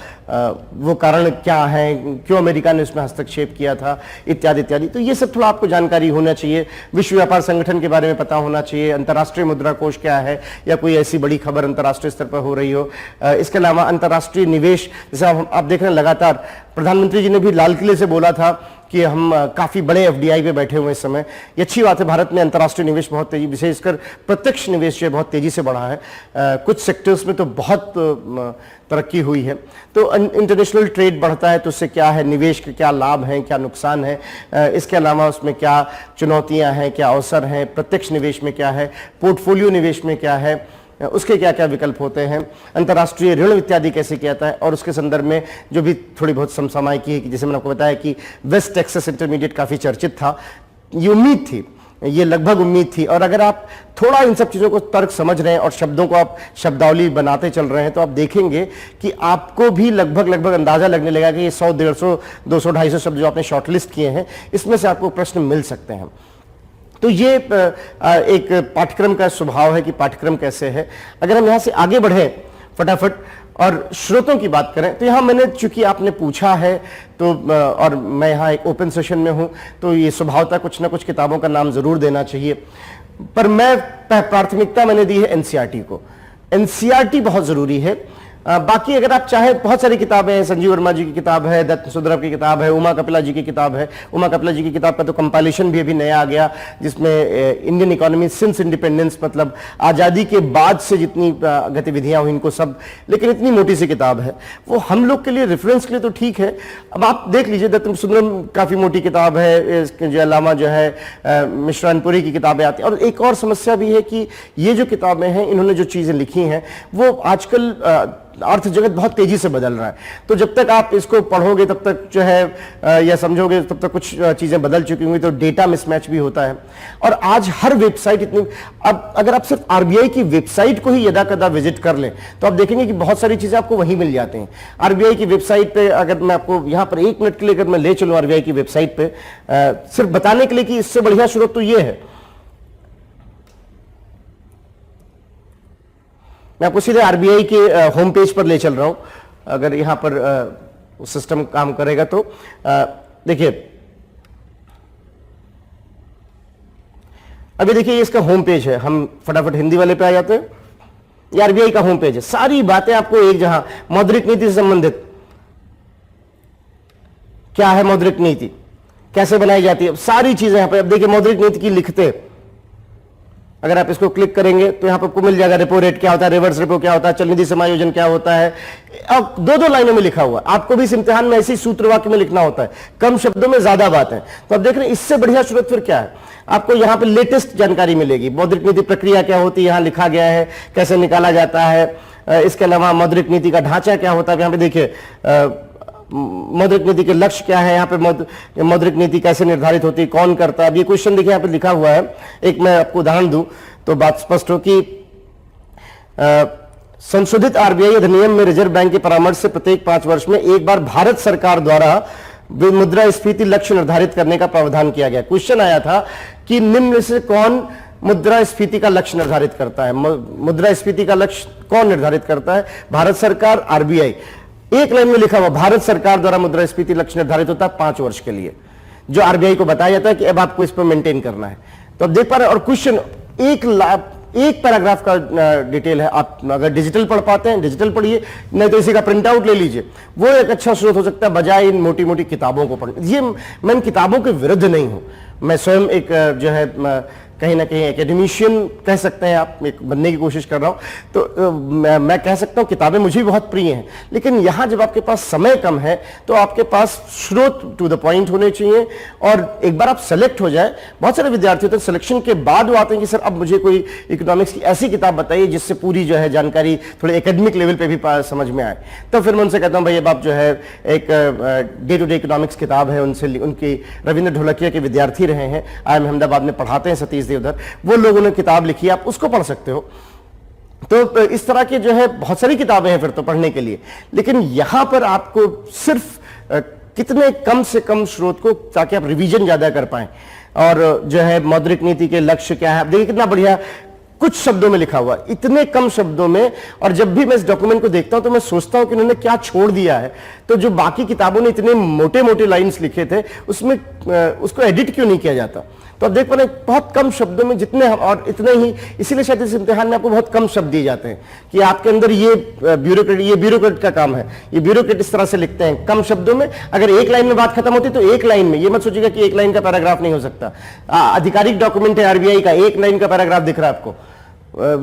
Speaker 1: वो कारण क्या है, क्यों अमेरिका ने उसमें हस्तक्षेप किया था, इत्यादि इत्यादि। तो ये सब थोड़ा आपको जानकारी होना चाहिए। विश्व व्यापार संगठन के बारे में पता होना चाहिए, अंतर्राष्ट्रीय मुद्रा कोष क्या है, या कोई ऐसी बड़ी खबर अंतर्राष्ट्रीय स्तर पर हो रही हो। इसके अलावा अंतर्राष्ट्रीय निवेश, जैसे आप देख रहे हैं लगातार प्रधानमंत्री जी ने भी लाल किले से बोला था कि हम काफी बड़े एफडीआई पे बैठे हुए इस समय। ये अच्छी बात है, भारत में अंतर्राष्ट्रीय निवेश बहुत तेजी, विशेषकर प्रत्यक्ष निवेश जो है बहुत तेजी से बढ़ा है। कुछ सेक्टर्स में तो बहुत तरक्की हुई है। तो इंटरनेशनल ट्रेड बढ़ता है तो उससे क्या है, निवेश के क्या लाभ हैं, क्या नुकसान है, इसके अलावा उसमें क्या चुनौतियां हैं, क्या अवसर हैं, प्रत्यक्ष निवेश में क्या है, पोर्टफोलियो निवेश में क्या है, उसके क्या क्या विकल्प होते हैं, अंतर्राष्ट्रीय ऋण इत्यादि कैसे किया जाता है। और उसके संदर्भ में जो भी थोड़ी बहुत समसामयिकी है कि जैसे मैंने आपको बताया कि वेस्ट टेक्सास इंटरमीडिएट काफ़ी चर्चित था, ये उम्मीद थी, ये लगभग उम्मीद थी। और अगर आप थोड़ा इन सब चीज़ों को तर्क समझ रहे हैं और शब्दों को आप शब्दावली बनाते चल रहे हैं, तो आप देखेंगे कि आपको भी लगभग अंदाजा लगने लगा कि ये 100, 150, 200, 250 शब्द जो आपने शॉर्टलिस्ट किए हैं, इसमें से आपको प्रश्न मिल सकते हैं। तो ये एक पाठ्यक्रम का स्वभाव है कि पाठ्यक्रम कैसे है। अगर हम यहाँ से आगे बढ़े फटाफट और श्रोतों की बात करें, तो यहाँ मैंने, चूंकि आपने पूछा है तो और मैं यहाँ एक ओपन सेशन में हूँ, तो ये स्वभावतः कुछ ना कुछ किताबों का नाम जरूर देना चाहिए। पर मैं प्राथमिकता मैंने दी है एनसीईआरटी को। एनसीईआरटी बहुत जरूरी है। बाकी अगर आप चाहे, बहुत सारी किताबें हैं, संजीव वर्मा जी की किताब है, दत्त सुंदरम की किताब है, उमा कपिला जी की किताब है। उमा कपिला जी की किताब का तो कंपाइलेशन भी अभी नया आ गया, जिसमें इंडियन इकोनॉमी सिंस इंडिपेंडेंस, मतलब आज़ादी के बाद से जितनी गतिविधियां हुई इनको सब, लेकिन इतनी मोटी सी किताब है, वो हम लोग के लिए रेफरेंस के लिए तो ठीक है। अब आप देख लीजिए, दत्त सुंदरम काफ़ी मोटी किताब है, इसके अलावा जो है मिश्रानपुरी की किताबें आती हैं। और एक और समस्या भी है कि ये जो किताबें हैं, इन्होंने जो चीज़ें लिखी हैं वो आजकल अर्थ जगत बहुत तेजी से बदल रहा है। तो जब तक आप इसको पढ़ोगे तब तक जो है या समझोगे तब तक कुछ चीजें बदल चुकी होंगी, तो डेटा मिसमैच भी होता है। और आज हर वेबसाइट इतनी, अब अगर आप सिर्फ आरबीआई की वेबसाइट को ही यदा कदा विजिट कर लें तो आप देखेंगे कि बहुत सारी चीजें आपको वहीं मिल जाती हैं। आरबीआई की वेबसाइट पे अगर मैं आपको यहाँ पर 1 मिनट के लिए अगर मैं ले चलूँ आरबीआई की वेबसाइट पे, सिर्फ बताने के लिए कि इससे बढ़िया स्रोत तो ये है, मैं आपको सीधे आरबीआई के होम पेज पर ले चल रहा हूं। अगर यहां पर सिस्टम काम करेगा तो देखिए, अभी देखिए इसका होम पेज है। हम फटाफट हिंदी वाले पे आ जाते हैं। ये आरबीआई का होम पेज है, सारी बातें आपको एक जहां, मौद्रिक नीति से संबंधित क्या है, मौद्रिक नीति कैसे बनाई जाती है, सारी चीजें यहां पे। अब देखिए मौद्रिक नीति की लिखते, अगर आप इसको क्लिक करेंगे तो यहां पर आपको मिल जाएगा रेपो रेट क्या होता है, रिवर्स रेपो क्या होता है, चल निधि समायोजन क्या होता है। अब दो लाइनों में लिखा हुआ, आपको भी इस इम्तिहान में ऐसी सूत्र वाक्य में लिखना होता है, कम शब्दों में ज्यादा बात है। तो अब देख रहे हैं इससे बढ़िया सूरत फिर क्या है, आपको यहां पे लेटेस्ट जानकारी मिलेगी। मौद्रिक नीति प्रक्रिया क्या होती है यहां लिखा गया है, कैसे निकाला जाता है। इसके अलावा मौद्रिक नीति का ढांचा क्या होता है, यहां पे देखिए मौद्रिक नीति के लक्ष्य क्या है, यहाँ पे मौद्रिक नीति कैसे निर्धारित होती है, कौन करता है। अब ये क्वेश्चन देखिए यहाँ पे लिखा हुआ है, एक मैं आपको उदाहरण दूं तो बात स्पष्ट हो कि संशोधित आरबीआई अधिनियम में रिजर्व बैंक के परामर्श से प्रत्येक 5 वर्ष में एक बार भारत सरकार द्वारा मुद्रास्फीति लक्ष्य निर्धारित करने का प्रावधान किया गया। क्वेश्चन आया था कि निम्न से कौन मुद्रास्फीति का लक्ष्य निर्धारित करता है, मुद्रास्फीति का लक्ष्य कौन निर्धारित करता है, भारत सरकार, आरबीआई। एक लाइन में लिखा हुआ भारत सरकार द्वारा मुद्रास्फीति लक्ष्य निर्धारित होता है 5 वर्ष के लिए, जो आरबीआई को बताया जाता है कि अब आपको इस पर मेंटेन करना है। तो अब देख पा रहे हैं, और क्वेश्चन एक पैराग्राफ का डिटेल है। आप अगर डिजिटल पढ़ पाते हैं डिजिटल पढ़िए, नहीं तो इसी का प्रिंट आउट ले लीजिए, वो एक अच्छा स्रोत हो सकता है बजाय इन मोटी मोटी किताबों को पढ़ने। ये मैं इन किताबों के विरुद्ध नहीं हूं, मैं स्वयं एक जो है कहीं ना कहीं एकेडमिशियन कह सकते हैं आप, एक बनने की कोशिश कर रहा हूं। तो मैं कह सकता हूं किताबें मुझे भी बहुत प्रिय हैं, लेकिन यहां जब आपके पास समय कम है तो आपके पास स्रोत टू द पॉइंट होने चाहिए। और एक बार आप सेलेक्ट हो जाए, बहुत सारे विद्यार्थी होते हैं सिलेक्शन के बाद वो आते हैं कि सर अब मुझे कोई इकोनॉमिक्स की ऐसी किताब बताइए जिससे पूरी जो है जानकारी थोड़ी एकेडमिक लेवल पे भी समझ में आए। तो फिर मैं उनसे कहता हूं भाई अब आप जो है एक डे टू डे इकोनॉमिक्स किताब है, उनसे उनकी रविंद्र ढोलकिया के विद्यार्थी रहे हैं, IIM अहमदाबाद में पढ़ाते हैं सतीश उधर, वो लोगों ने किताब लिखी है, आप उसको पढ़ सकते हो। तो इस तरह की जो है बहुत सारी किताबें हैं फिर तो पढ़ने के लिए, लेकिन यहां पर आपको सिर्फ कितने कम से कम स्रोत को, ताकि आप रिवीजन ज्यादा कर पाएं। और जो है मौद्रिक नीति के लक्ष्य क्या है, देखिए कितना बढ़िया कुछ शब्दों में लिखा हुआ, इतने कम शब्दों में। और जब भी मैं इस डॉक्यूमेंट को देखता हूं तो मैं सोचता हूं कि उन्होंने क्या छोड़ दिया है। तो जो बाकी किताबों ने इतने मोटे मोटे लाइंस लिखे थे उसमें उसको एडिट क्यों नहीं किया जाता। तो आप देख पा रहे हैं बहुत कम शब्दों में जितने, और इतने ही, इसीलिए शायद इस इम्तिहान में आपको बहुत कम शब्द दिए जाते हैं कि आपके अंदर ये ब्यूरोक्रेट का काम है, ये ब्यूरोक्रेट इस तरह से लिखते हैं कम शब्दों में। अगर एक लाइन में बात खत्म होती तो एक लाइन में, ये मत सोचिएगा कि एक लाइन का पैराग्राफ नहीं हो सकता। आधिकारिक डॉक्यूमेंट है आरबीआई का, एक लाइन का पैराग्राफ दिख रहा है आपको,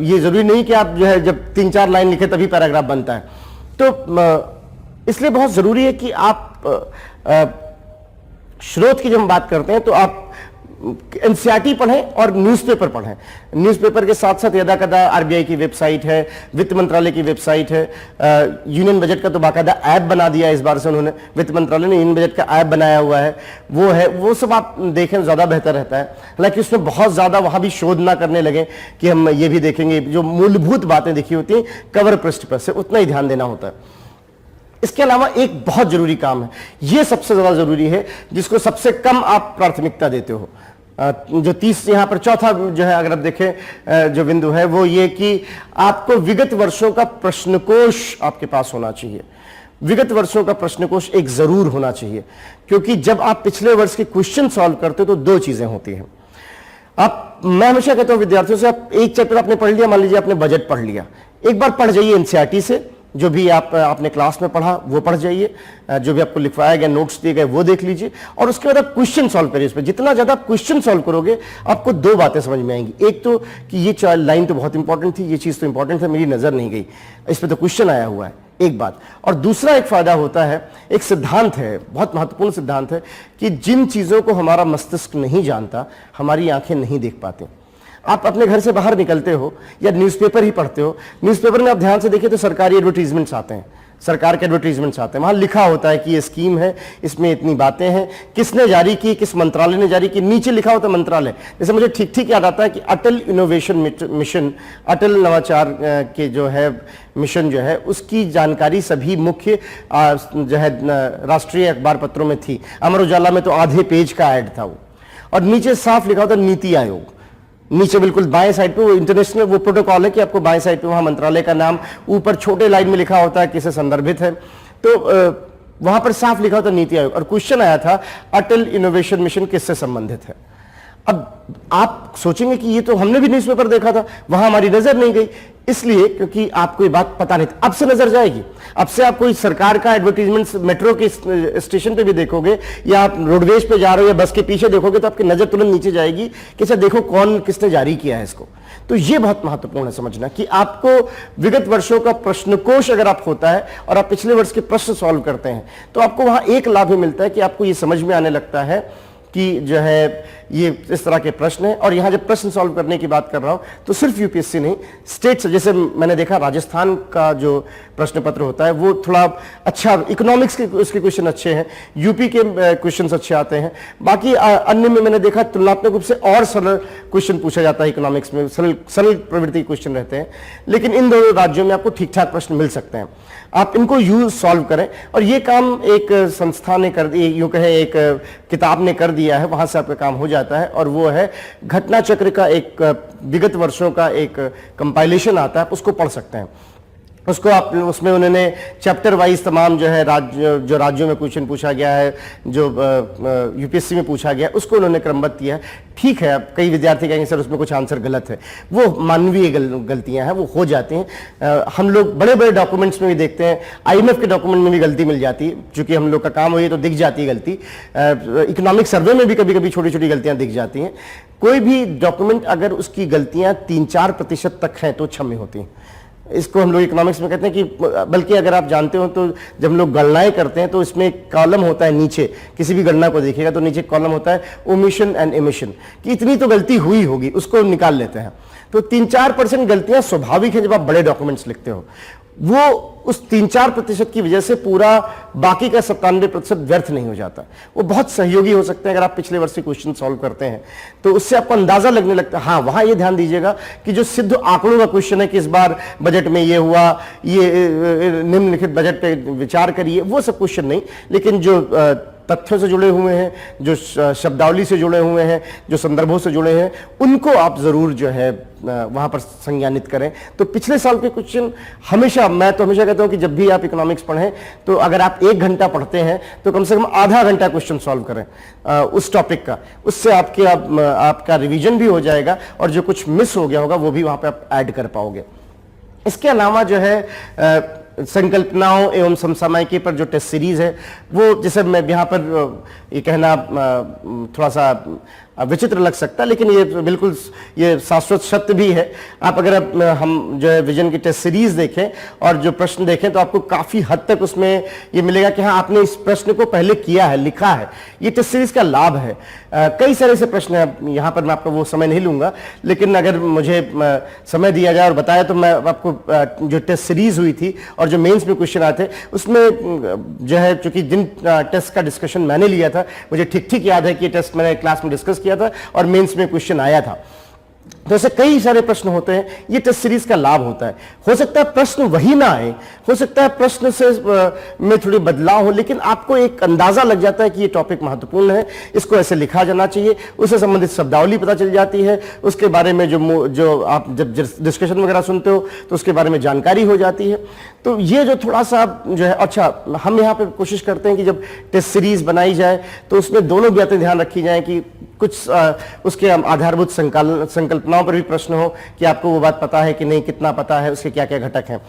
Speaker 1: ये जरूरी नहीं कि आप जो है जब 3-4 लाइन लिखे तभी पैराग्राफ बनता है। तो इसलिए बहुत जरूरी है कि आप स्रोत की जब हम बात करते हैं तो आप एनसीईआरटी पढ़ें और न्यूज़पेपर पढ़ें। न्यूज़पेपर के साथ साथ यदा कदा आरबीआई की वेबसाइट है, वित्त मंत्रालय की वेबसाइट है, यूनियन बजट का तो बाकायदा ऐप बना दिया इस बार से उन्होंने, वित्त मंत्रालय ने यूनियन बजट का ऐप बनाया हुआ है, वो है, वो सब आप देखें ज्यादा बेहतर रहता है। हालांकि उसमें बहुत ज्यादा वहां भी शोध ना करने लगे कि हम ये भी देखेंगे, जो मूलभूत बातें लिखी होती हैं कवर पृष्ठ पर से उतना ही ध्यान देना होता है। इसके अलावा एक बहुत जरूरी काम है, यह सबसे ज्यादा जरूरी है, जिसको सबसे कम आप प्राथमिकता देते हो। जो 30 यहां पर चौथा जो है अगर आप देखें जो बिंदु है वो ये कि आपको विगत वर्षों का प्रश्नकोश आपके पास होना चाहिए। विगत वर्षों का प्रश्नकोश एक जरूर होना चाहिए, क्योंकि जब आप पिछले वर्ष के क्वेश्चन सॉल्व करते हो तो 2 चीजें होती हैं। मैं हमेशा कहता हूं विद्यार्थियों से, आप एक चैप्टर आपने पढ़ लिया, मान लीजिए आपने बजट पढ़ लिया, एक बार पढ़ जाइए एनसीईआरटी से, जो भी आपने क्लास में पढ़ा वो पढ़ जाइए, जो भी आपको लिखवाया गया नोट्स दिए गए वो देख लीजिए, और उसके बाद आप क्वेश्चन सॉल्व करिए। इस पर जितना ज्यादा आप क्वेश्चन सॉल्व करोगे आपको 2 बातें समझ में आएंगी। एक तो कि ये लाइन तो बहुत इंपॉर्टेंट थी, ये चीज तो इंपॉर्टेंट है, मेरी नजर नहीं गई, इस पर तो क्वेश्चन आया हुआ है, एक बात। और दूसरा एक फायदा होता है, एक सिद्धांत है, बहुत महत्वपूर्ण सिद्धांत है, कि जिन चीजों को हमारा मस्तिष्क नहीं जानता हमारी आंखें नहीं देख पाते। आप अपने घर से बाहर निकलते हो या न्यूज़पेपर ही पढ़ते हो, न्यूज़पेपर में आप ध्यान से देखिए तो सरकारी एडवर्टीजमेंट्स आते हैं, सरकार के एडवर्टीजमेंट्स आते हैं, वहां लिखा होता है कि ये स्कीम है, इसमें इतनी बातें हैं, किसने जारी की, किस मंत्रालय ने जारी की, नीचे लिखा होता है मंत्रालय। जैसे मुझे ठीक ठीक याद आता है कि अटल इनोवेशन मिशन, अटल नवाचार के जो है मिशन जो है, उसकी जानकारी सभी मुख्य जो है राष्ट्रीय अखबार पत्रों में थी। अमर उजाला में तो आधे पेज का ऐड था वो, और नीचे साफ लिखा होता नीति आयोग, नीचे बिल्कुल बाएं साइड पे वो इंटरनेशनल वो प्रोटोकॉल है कि आपको बाएं साइड पे वहां मंत्रालय का नाम, ऊपर छोटे लाइन में लिखा होता है किसे संदर्भित है, तो वहां पर साफ लिखा होता नीति आयोग। और क्वेश्चन आया था अटल इनोवेशन मिशन किससे संबंधित है। अब आप सोचेंगे कि ये तो हमने भी न्यूज़पेपर देखा था, वहां हमारी नजर नहीं गई। इसलिए क्योंकि आपको ये बात पता नहीं थी, अब से नजर जाएगी। अब से आप कोई सरकार का एडवर्टीजमेंट मेट्रो के स्टेशन पे भी देखोगे या आप रोडवेज पे जा रहे हो या बस के पीछे देखोगे तो आपकी नजर तुरंत नीचे जाएगी कि अच्छा देखो कौन किसने जारी किया है इसको। तो ये बहुत महत्वपूर्ण है समझना कि आपको विगत वर्षों का प्रश्नकोश अगर आप होता है और आप पिछले वर्ष के प्रश्न सॉल्व करते हैं तो आपको वहां एक लाभ ही मिलता है कि आपको ये समझ में आने लगता है कि जो है ये इस तरह के प्रश्न है। और यहां जब प्रश्न सॉल्व करने की बात कर रहा हूं तो सिर्फ यूपीएससी नहीं, स्टेट से, जैसे मैंने देखा राजस्थान का जो प्रश्न पत्र होता है वो थोड़ा अच्छा, इकोनॉमिक्स के उसके क्वेश्चन अच्छे हैं, यूपी के क्वेश्चंस अच्छे आते हैं। बाकी अन्य में मैंने देखा तुलनात्मक रूप से और सरल क्वेश्चन पूछा जाता है, इकोनॉमिक्स में सरल प्रवृत्ति के क्वेश्चन रहते हैं। लेकिन इन दोनों राज्यों में आपको ठीक ठाक प्रश्न मिल सकते हैं, आप इनको यूज सॉल्व करें। और ये काम एक संस्था ने कर दिया, यूं कहे एक किताब ने कर दिया है, वहां से आपका काम हो जाता है। और वो है घटना चक्र का एक विगत वर्षों का एक कंपाइलेशन आता है, उसको पढ़ सकते हैं। उसको आप उसमें उन्होंने चैप्टर वाइज तमाम जो है जो राज्यों में क्वेश्चन पूछा गया है, जो यूपीएससी में पूछा गया, उसको उन्होंने क्रमबद्ध किया है। ठीक है, अब कई विद्यार्थी कहेंगे सर उसमें कुछ आंसर गलत है, वो मानवीय गलतियां हैं, वो हो जाती हैं। हम लोग बड़े बड़े डॉक्यूमेंट्स में भी देखते हैं, आईएमएफ के डॉक्यूमेंट में भी गलती मिल जाती है, चूंकि हम लोग का काम हो ये तो दिख जाती है गलती। इकोनॉमिक सर्वे में भी कभी कभी छोटी छोटी गलतियां दिख जाती हैं। कोई भी डॉक्यूमेंट अगर उसकी गलतियां 3-4% तक हैं तो क्षम्य होती हैं। इसको हम लोग इकोनॉमिक्स में कहते हैं कि, बल्कि अगर आप जानते हो तो जब हम लोग गणनाएं करते हैं तो इसमें एक कॉलम होता है नीचे, किसी भी गणना को देखिएगा तो नीचे कॉलम होता है ओमिशन एंड एमिशन, कि इतनी तो गलती हुई होगी, उसको निकाल लेते हैं। तो 3-4% गलतियां स्वाभाविक है जब आप बड़े डॉक्यूमेंट्स लिखते हो। वो उस 3-4% की वजह से पूरा बाकी का 97% व्यर्थ नहीं हो जाता। वो बहुत सहयोगी हो सकते हैं अगर आप पिछले वर्ष के क्वेश्चन सॉल्व करते हैं तो उससे आपको अंदाजा लगने लगता है। हाँ, वहां ये ध्यान दीजिएगा कि जो सिद्ध आंकड़ों का क्वेश्चन है कि इस बार बजट में ये हुआ, ये निम्नलिखित बजट पे विचार करिए, वो सब क्वेश्चन नहीं, लेकिन जो तथ्यों से जुड़े हुए हैं, जो शब्दावली से जुड़े हुए हैं, जो संदर्भों से जुड़े हैं, उनको आप जरूर जो है वहां पर संज्ञानित करें। तो पिछले साल के क्वेश्चन हमेशा, मैं तो हमेशा कहता हूं कि जब भी आप इकोनॉमिक्स पढ़ें तो अगर आप 1 घंटा पढ़ते हैं तो कम से कम आधा घंटा क्वेश्चन सॉल्व करें उस टॉपिक का। उससे आपका रिवीजन भी हो जाएगा और जो कुछ मिस हो गया होगा वो भी वहां पे आप ऐड कर पाओगे। इसके अलावा जो है संकल्पनाओं एवं समसामयिकी पर जो टेस्ट सीरीज है, वो जैसे मैं यहाँ पर ये कहना थोड़ा सा विचित्र लग सकता है, लेकिन ये बिल्कुल ये शाश्वत सत्य भी है। आप अगर हम जो है विजन की टेस्ट सीरीज देखें और जो प्रश्न देखें तो आपको काफी हद तक उसमें ये मिलेगा कि हाँ, आपने इस प्रश्न को पहले किया है, लिखा है। ये टेस्ट सीरीज का लाभ है। कई सारे ऐसे प्रश्न हैं, यहाँ पर मैं आपका वो समय नहीं लूंगा, लेकिन अगर मुझे समय दिया जाए और बताया तो मैं आपको जो टेस्ट सीरीज हुई थी और जो मेंस में क्वेश्चन आए थे उसमें जो है, चूंकि जिन टेस्ट का डिस्कशन मैंने लिया था मुझे ठीक ठीक याद है कि ये टेस्ट मैंने क्लास में डिस्कस किया था और मेंस में क्वेश्चन आया था। तो ऐसे कई सारे प्रश्न होते हैं, ये टेस्ट सीरीज का लाभ होता है। हो सकता है प्रश्न वही ना आए, हो सकता है प्रश्न से में थोड़ी बदलाव हो, लेकिन आपको एक अंदाजा लग जाता है कि ये टॉपिक महत्वपूर्ण है, इसको ऐसे लिखा जाना चाहिए, उससे संबंधित शब्दावली पता चल जाती है, उसके बारे में जो आप जब डिस्कशन वगैरह सुनते हो तो उसके बारे में जानकारी हो जाती है। तो ये जो थोड़ा सा जो है, अच्छा हम यहाँ पे कोशिश करते हैं कि जब टेस्ट सीरीज बनाई जाए तो उसमें दोनों बातें ध्यान रखी जाए कि कुछ उसके आधारभूत संकल्पनाओं पर भी प्रश्न हो कि आपको वो बात पता है कि नहीं, कितना पता है, उसके क्या क्या घटक हैं।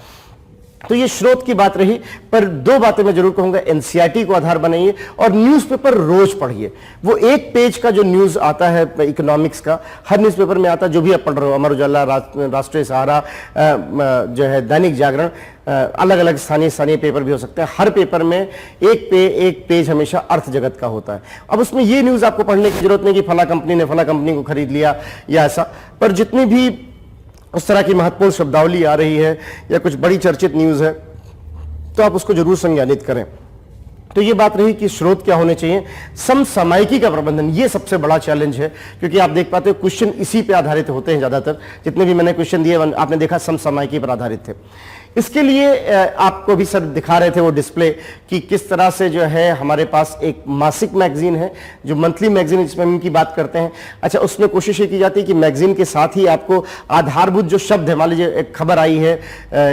Speaker 1: तो ये स्रोत की बात रही, पर 2 बातें मैं जरूर कहूंगा। एनसीईआरटी को आधार बनाइए और न्यूज़पेपर रोज पढ़िए। वो 1 पेज का जो न्यूज आता है इकोनॉमिक्स का, हर न्यूज़पेपर में आता है, जो भी आप पढ़ रहे हो, अमर उजाला, राष्ट्रीय सहारा, जो है दैनिक जागरण, अलग अलग स्थानीय पेपर भी हो सकते हैं। हर पेपर में एक पेज हमेशा अर्थ जगत का होता है। अब उसमें ये न्यूज आपको पढ़ने की जरूरत नहीं कि फला कंपनी ने फला कंपनी को खरीद लिया या ऐसा, पर जितनी भी उस तरह की महत्वपूर्ण शब्दावली आ रही है या कुछ बड़ी चर्चित न्यूज है तो आप उसको जरूर संज्ञानित करें। तो ये बात रही कि स्रोत क्या होने चाहिए। समसामयिकी का प्रबंधन, ये सबसे बड़ा चैलेंज है, क्योंकि आप देख पाते हो क्वेश्चन इसी पे आधारित होते हैं। ज्यादातर जितने भी मैंने क्वेश्चन दिए आपने देखा समसामयिकी पर आधारित थे। इसके लिए आपको भी सर दिखा रहे थे वो डिस्प्ले कि किस तरह से जो है हमारे पास एक मासिक मैगजीन है, जो मंथली मैगजीन जिसमें हम इनकी बात करते हैं। अच्छा, उसमें कोशिश ये की जाती है कि मैगजीन के साथ ही आपको आधारभूत जो शब्द है, मान लीजिए एक खबर आई है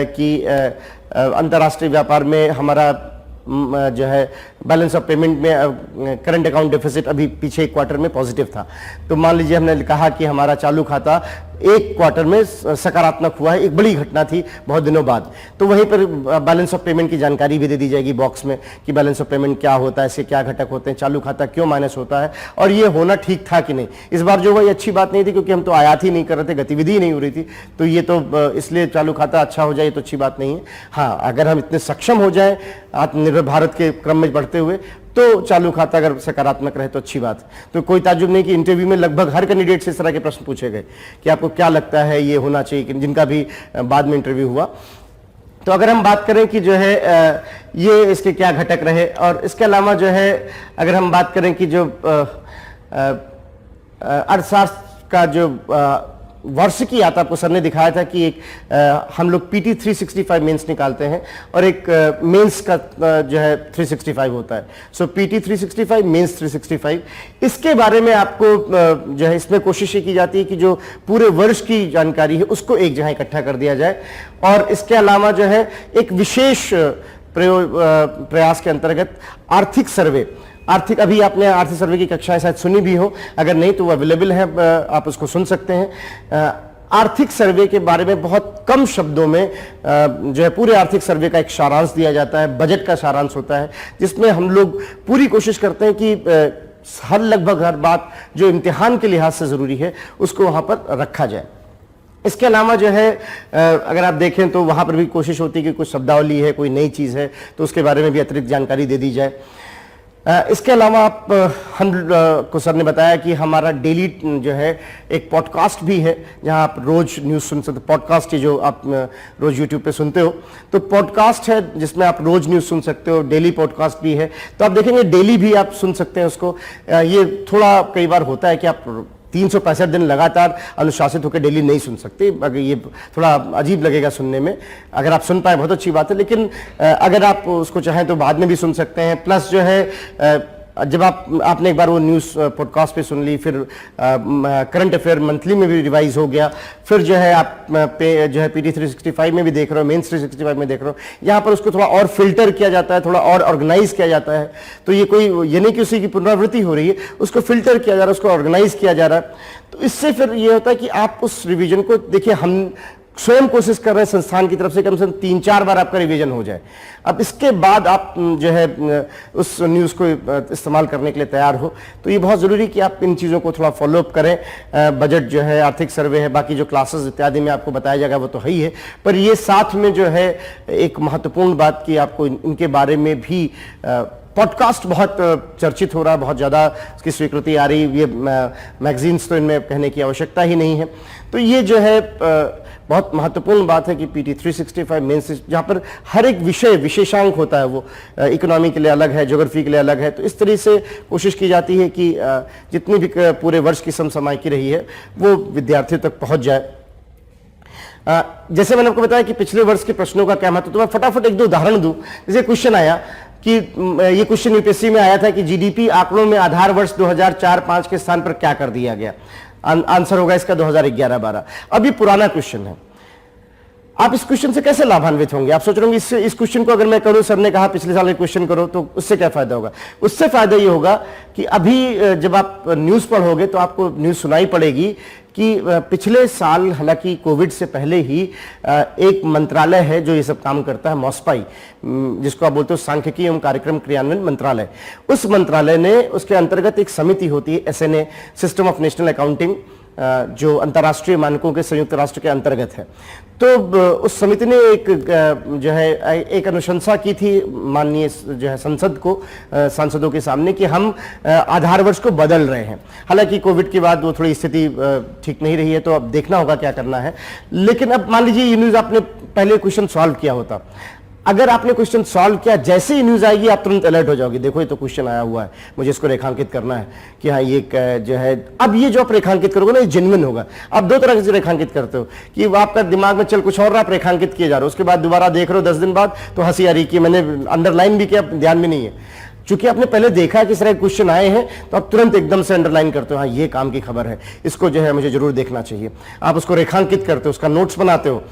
Speaker 1: कि अंतर्राष्ट्रीय व्यापार में हमारा जो है बैलेंस ऑफ पेमेंट में करंट अकाउंट डेफिसिट अभी पीछे 1 क्वार्टर में पॉजिटिव था। तो मान लीजिए हमने कहा कि हमारा चालू खाता एक क्वार्टर में सकारात्मक हुआ है, एक बड़ी घटना थी बहुत दिनों बाद। तो वहीं पर बैलेंस ऑफ पेमेंट की जानकारी भी दे दी जाएगी बॉक्स में कि बैलेंस ऑफ पेमेंट क्या होता है, इसके क्या घटक होते हैं, चालू खाता क्यों माइनस होता है और ये होना ठीक था कि नहीं। इस बार जो हुआ ये अच्छी बात नहीं थी क्योंकि हम तो आयात ही नहीं कर रहे थे, गतिविधि ही नहीं हो रही थी, तो ये तो इसलिए चालू खाता अच्छा हो जाए तो अच्छी बात नहीं है। हाँ, अगर हम इतने सक्षम हो जाए आत्मनिर्भर भारत के क्रम में बढ़ते हुए तो चालू खाता अगर सकारात्मक रहे तो अच्छी बात है। तो कोई ताज्जुब नहीं कि इंटरव्यू में लगभग हर कैंडिडेट से इस तरह के प्रश्न पूछे गए कि आपको क्या लगता है ये होना चाहिए, जिनका भी बाद में इंटरव्यू हुआ। तो अगर हम बात करें कि जो है ये इसके क्या घटक रहे, और इसके अलावा जो है अगर हम बात करें कि जो अर्थशास्त्र का जो वार्षिकी आता आपको सर ने दिखाया था कि एक हम लोग PT 365 मेंस निकालते हैं और एक मेंस का जो है 365 होता है। सो PT 365 मेंस 365, इसके बारे में आपको जो है इसमें कोशिश ये की जाती है कि जो पूरे वर्ष की जानकारी है उसको एक जगह इकट्ठा कर दिया जाए। और इसके अलावा जो है एक विशेष प्रयास के अंतर्गत आर्थिक सर्वे, आर्थिक, अभी आपने आर्थिक सर्वे की कक्षाएं शायद सुनी भी हो, अगर नहीं तो वो अवेलेबल है, आप उसको सुन सकते हैं। आर्थिक सर्वे के बारे में बहुत कम शब्दों में जो है पूरे आर्थिक सर्वे का एक सारांश दिया जाता है, बजट का सारांश होता है, जिसमें हम लोग पूरी कोशिश करते हैं कि लगभग हर बात जो इम्तिहान के लिहाज से जरूरी है उसको वहां पर रखा जाए। इसके अलावा जो है अगर आप देखें तो वहां पर भी कोशिश होती है कि कुछ शब्दावली है, कोई नई चीज है तो उसके बारे में भी अतिरिक्त जानकारी दे दी जाए। इसके अलावा हम को सर ने बताया कि हमारा डेली जो है एक पॉडकास्ट भी है जहां आप रोज न्यूज़ सुन सकते। पॉडकास्ट है जो आप रोज यूट्यूब पे सुनते हो, तो पॉडकास्ट है जिसमें आप रोज न्यूज़ सुन सकते हो, डेली पॉडकास्ट भी है। तो आप देखेंगे डेली भी आप सुन सकते हैं उसको। ये थोड़ा कई बार होता है कि आप 365 दिन लगातार अनुशासित होकर डेली नहीं सुन सकते, अगर ये थोड़ा अजीब लगेगा सुनने में। अगर आप सुन पाए बहुत अच्छी बात है, लेकिन अगर आप उसको चाहें तो बाद में भी सुन सकते हैं। प्लस जो है जब आपने एक बार वो न्यूज़ पॉडकास्ट पे सुन ली, फिर करंट अफेयर मंथली में भी रिवाइज हो गया, फिर जो है आप जो है PT 365 में भी देख रहे हो, मेंस 365 में देख रहे हो, यहाँ पर उसको थोड़ा और फिल्टर किया जाता है, थोड़ा और ऑर्गेनाइज किया जाता है। तो ये नहीं कि उसी की पुनरावृत्ति हो रही है, उसको फिल्टर किया जा रहा है, उसको ऑर्गेनाइज किया जा रहा है। तो इससे फिर ये होता है कि आप उस रिविजन को देखिए, हम स्वयं कोशिश कर रहे हैं संस्थान की तरफ से कम से कम 3-4 बार आपका रिवीजन हो जाए। अब इसके बाद आप जो है उस न्यूज़ को इस्तेमाल करने के लिए तैयार हो, तो ये बहुत ज़रूरी कि आप इन चीज़ों को थोड़ा फॉलोअप करें। बजट जो है, आर्थिक सर्वे है, बाकी जो क्लासेस इत्यादि में आपको बताया जाएगा वो तो है ही है, पर ये साथ में जो है एक महत्वपूर्ण बात कि आपको इनके बारे में भी पॉडकास्ट बहुत चर्चित हो रहा है, बहुत ज़्यादा उसकी स्वीकृति आ रही। ये मैगजीन्स तो इनमें कहने की आवश्यकता ही नहीं है। तो ये जो है बहुत महत्वपूर्ण बात है कि PT 365 मेंस, जहाँ पर हर एक विषय विशेषांक होता है, वो इकोनॉमी के लिए अलग है, ज्योग्राफी के लिए अलग है। तो इस तरह से कोशिश की जाती है कि जितनी भी पूरे वर्ष की समसामयिकी रही है वो विद्यार्थियों तक पहुँच जाए। जैसे मैंने आपको बताया कि पिछले वर्ष के प्रश्नों का क्या महत्व, तो मैं फटाफट एक दो उदाहरण दूं। जैसे क्वेश्चन आया कि ये क्वेश्चन यूपीएससी में आया था कि GDP आंकड़ों में आधार वर्ष 2004-05 के स्थान पर क्या कर दिया गया। आंसर होगा इसका 2011-12। अब ये पुराना क्वेश्चन है, आप इस क्वेश्चन से कैसे लाभान्वित होंगे? आप सोच रहे होंगे इस क्वेश्चन को अगर मैं करूं, सर ने कहा पिछले साल क्वेश्चन करो, तो उससे क्या फायदा होगा? उससे फायदा ये होगा कि अभी जब आप न्यूज पढ़ोगे तो आपको न्यूज सुनाई पड़ेगी कि पिछले साल, हालांकि कोविड से पहले ही, एक मंत्रालय है जो ये सब काम करता है, मॉस्पाई, जिसको आप बोलते हो सांख्यिकी एवं कार्यक्रम क्रियान्वयन मंत्रालय। उस मंत्रालय ने, उसके अंतर्गत एक समिति होती है SNA, system of national accounting, जो अंतर्राष्ट्रीय मानकों के संयुक्त राष्ट्र के अंतर्गत है। तो उस समिति ने एक जो है एक अनुशंसा की थी माननीय जो है संसद को, सांसदों के सामने, कि हम आधार वर्ष को बदल रहे हैं। हालांकि कोविड के बाद वो थोड़ी स्थिति ठीक नहीं रही है, तो अब देखना होगा क्या करना है। लेकिन अब मान लीजिए ये न्यूज आपने पहले क्वेश्चन सॉल्व किया होता, अगर आपने क्वेश्चन सॉल्व किया, जैसे ही न्यूज आएगी आप तुरंत अलर्ट हो जाओगे, देखो ये तो क्वेश्चन आया हुआ है, मुझे इसको रेखांकित करना है कि हाँ ये जो है। अब ये जो आप रेखांकित करोगे ना, ये जेन्युइन होगा। आप दो तरह से रेखांकित करते हो कि आपका दिमाग में चल कुछ और, आप रेखांकित किए जा रहे हो, उसके बाद दोबारा देख रहे हो 10 दिन बाद तो हंसी आ रही कि मैंने अंडरलाइन भी किया, ध्यान भी नहीं है। चूंकि आपने पहले देखा है कि इस तरह क्वेश्चन आए हैं, तो आप तुरंत एकदम से अंडरलाइन करते हो, हाँ ये काम की खबर है, इसको जो है मुझे जरूर देखना चाहिए। आप उसको रेखांकित करते हो, उसका नोट्स बनाते हो।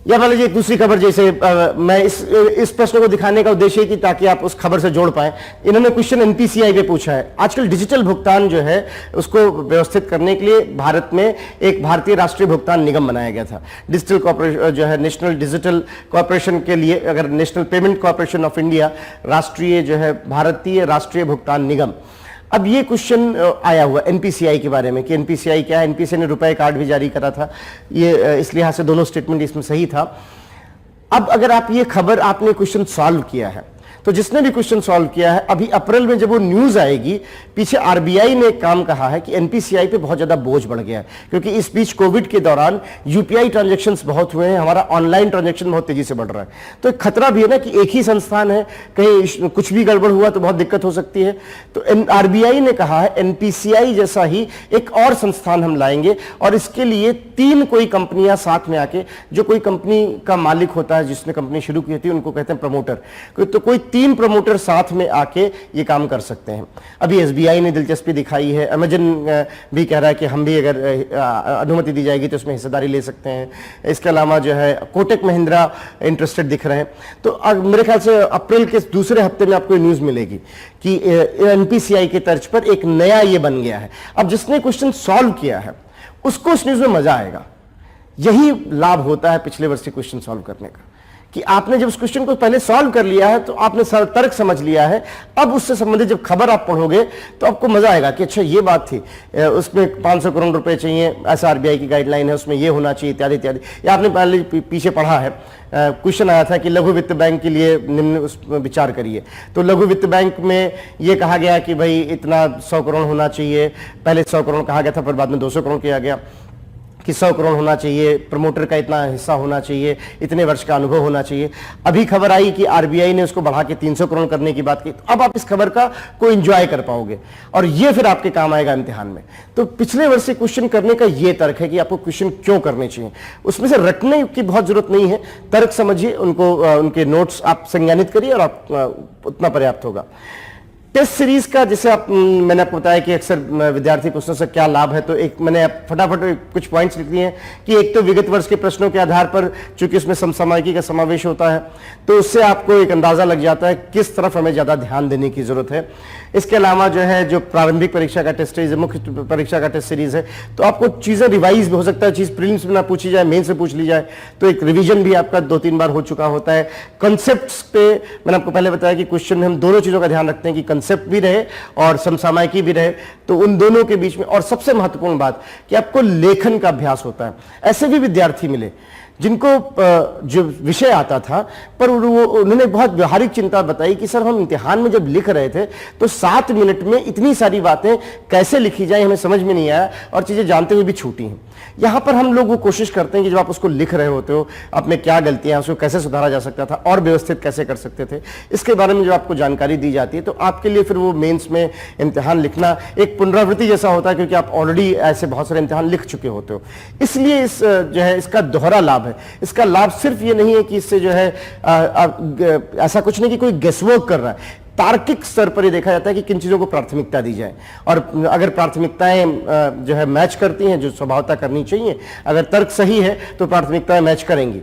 Speaker 1: या मान लीजिए एक दूसरी खबर, जैसे मैं इस प्रश्न को दिखाने का उद्देश्य है कि ताकि आप उस खबर से जोड़ पाएं। इन्होंने क्वेश्चन एनपीसीआई पे पूछा है। आजकल डिजिटल भुगतान जो है उसको व्यवस्थित करने के लिए भारत में एक भारतीय राष्ट्रीय भुगतान निगम बनाया गया था। डिजिटल कॉर्पोरेशन जो है, नेशनल डिजिटल कॉर्पोरेशन के लिए, अगर national payment corporation of India, राष्ट्रीय जो है भारतीय राष्ट्रीय भुगतान निगम। अब ये क्वेश्चन आया हुआ एनपीसीआई के बारे में कि एनपीसीआई क्या है। एनपीसीआई ने रुपए कार्ड भी जारी करा था, ये इस लिहाज से दोनों स्टेटमेंट इसमें सही था। अब अगर आप ये खबर, आपने क्वेश्चन सॉल्व किया है, तो जिसने भी क्वेश्चन सॉल्व किया है, अभी अप्रैल में जब वो न्यूज आएगी, पीछे आरबीआई ने एक काम कहा है कि एनपीसीआई पे बहुत ज्यादा बोझ बढ़ गया है, क्योंकि इस बीच कोविड के दौरान यूपीआई ट्रांजैक्शंस बहुत हुए हैं, हमारा ऑनलाइन ट्रांजैक्शन बहुत तेजी से बढ़ रहा है। तो एक खतरा भी है ना कि एक ही संस्थान है, कहीं कुछ भी गड़बड़ हुआ तो बहुत दिक्कत हो सकती है। तो आरबीआई ने कहा है एनपीसीआई जैसा ही एक और संस्थान हम लाएंगे, और इसके लिए 3 कोई कंपनियां साथ में आके, जो कोई कंपनी का मालिक होता है, जिसने कंपनी शुरू की होती है, उनको कहते हैं प्रमोटर। तो कोई 3 प्रमोटर साथ में आके ये काम कर सकते हैं। अभी एसबीआई ने दिलचस्पी दिखाई है, अमेजन भी कह रहा है कि हम भी अगर अनुमति दी जाएगी तो उसमें हिस्सेदारी ले सकते हैं। इसके अलावा जो है कोटक महिंद्रा इंटरेस्टेड दिख रहे हैं। तो मेरे ख्याल से अप्रैल के दूसरे हफ्ते में आपको न्यूज मिलेगी कि एनपीसीआई के तर्ज पर एक नया ये बन गया है। अब जिसने क्वेश्चन सॉल्व किया है उसको उस न्यूज में मजा आएगा। यही लाभ होता है पिछले वर्ष के क्वेश्चन सॉल्व करने का, कि आपने जब उस क्वेश्चन को पहले सॉल्व कर लिया है तो आपने तर्क समझ लिया है। अब उससे संबंधित जब खबर आप पढ़ोगे तो आपको मजा आएगा कि अच्छा ये बात थी, उसमें 500 करोड़ रुपए चाहिए, ऐसा आरबीआई की गाइडलाइन है, उसमें ये होना चाहिए, इत्यादि इत्यादि। या आपने पहले पीछे पढ़ा है, क्वेश्चन आया था कि लघु वित्त बैंक के लिए निम्न उस विचार करिए। तो लघु वित्त बैंक में ये कहा गया कि भाई इतना 100 करोड़ होना चाहिए। पहले 100 करोड़ कहा गया था, फिर बाद में 200 करोड़ किया गया कि 100 करोड़ होना चाहिए, प्रमोटर का इतना हिस्सा होना चाहिए, इतने वर्ष का अनुभव होना चाहिए। अभी खबर आई कि आरबीआई ने उसको बढ़ा के 300 करोड़ करने की बात की। तो अब आप इस खबर को एंजॉय कर पाओगे और ये फिर आपके काम आएगा इम्तिहान में। तो पिछले वर्ष से क्वेश्चन करने का ये तर्क है कि आपको क्वेश्चन क्यों करने चाहिए। उसमें से रटने की बहुत जरूरत नहीं है, तर्क समझिए, उनको उनके नोट्स आप संज्ञानित करिए और आप उतना पर्याप्त होगा। टेस्ट सीरीज का जैसे मैंने आपको बताया कि अक्सर विद्यार्थी प्रश्नों से क्या लाभ है, तो एक मैंने फटाफट कुछ पॉइंट्स लिख दिए हैं कि एक तो विगत वर्ष के प्रश्नों के आधार पर, चूंकि इसमें समसामयिकी का समावेश होता है, तो उससे आपको एक अंदाजा लग जाता है किस तरफ हमें ज्यादा ध्यान देने की जरूरत है। इसके अलावा जो है जो प्रारंभिक परीक्षा का टेस्ट सीरीज है, मुख्य परीक्षा का टेस्ट सीरीज है, तो आपको चीजें रिवाइज भी हो सकता है, चीज प्रीलिम्स में ना पूछी जाए, मेन से पूछ ली जाए, तो एक रिवीजन भी आपका 2-3 बार हो चुका होता है। कॉन्सेप्ट्स पे मैंने आपको पहले बताया कि क्वेश्चन में हम दोनों चीजों का ध्यान रखते हैं कि कंसेप्ट भी रहे और समसामयिकी भी रहे, तो उन दोनों के बीच में। और सबसे महत्वपूर्ण बात कि आपको लेखन का अभ्यास होता है। ऐसे भी विद्यार्थी मिले जिनको जो विषय आता था, पर उन्होंने बहुत व्यवहारिक चिंता बताई कि सर हम इम्तिहान में जब लिख रहे थे तो 7 मिनट में इतनी सारी बातें कैसे लिखी जाए, हमें समझ में नहीं आया और चीजें जानते हुए भी छूटी हैं। यहां पर हम लोग वो कोशिश करते हैं कि जब आप उसको लिख रहे होते हो, आप में क्या गलतियां, उसको कैसे सुधारा जा सकता था और व्यवस्थित कैसे कर सकते थे, इसके बारे में जो आपको जानकारी दी जाती है, तो आपके लिए फिर वो मेंस में इम्तिहान लिखना एक पुनरावृत्ति जैसा होता है, क्योंकि आप ऑलरेडी ऐसे बहुत सारे इम्तिहान लिख चुके होते हो। इसलिए इस जो है इसका दोहरा लाभ है। इसका लाभ सिर्फ ये नहीं है कि इससे जो है ऐसा कुछ नहीं कि कोई गेसवर्क कर रहा है। तार्किक स्तर पर ये देखा जाता है कि किन चीजों को प्राथमिकता दी जाए, और अगर प्राथमिकताएं जो है मैच करती हैं जो स्वभावतः करनी चाहिए, अगर तर्क सही है तो प्राथमिकताएं मैच करेंगी।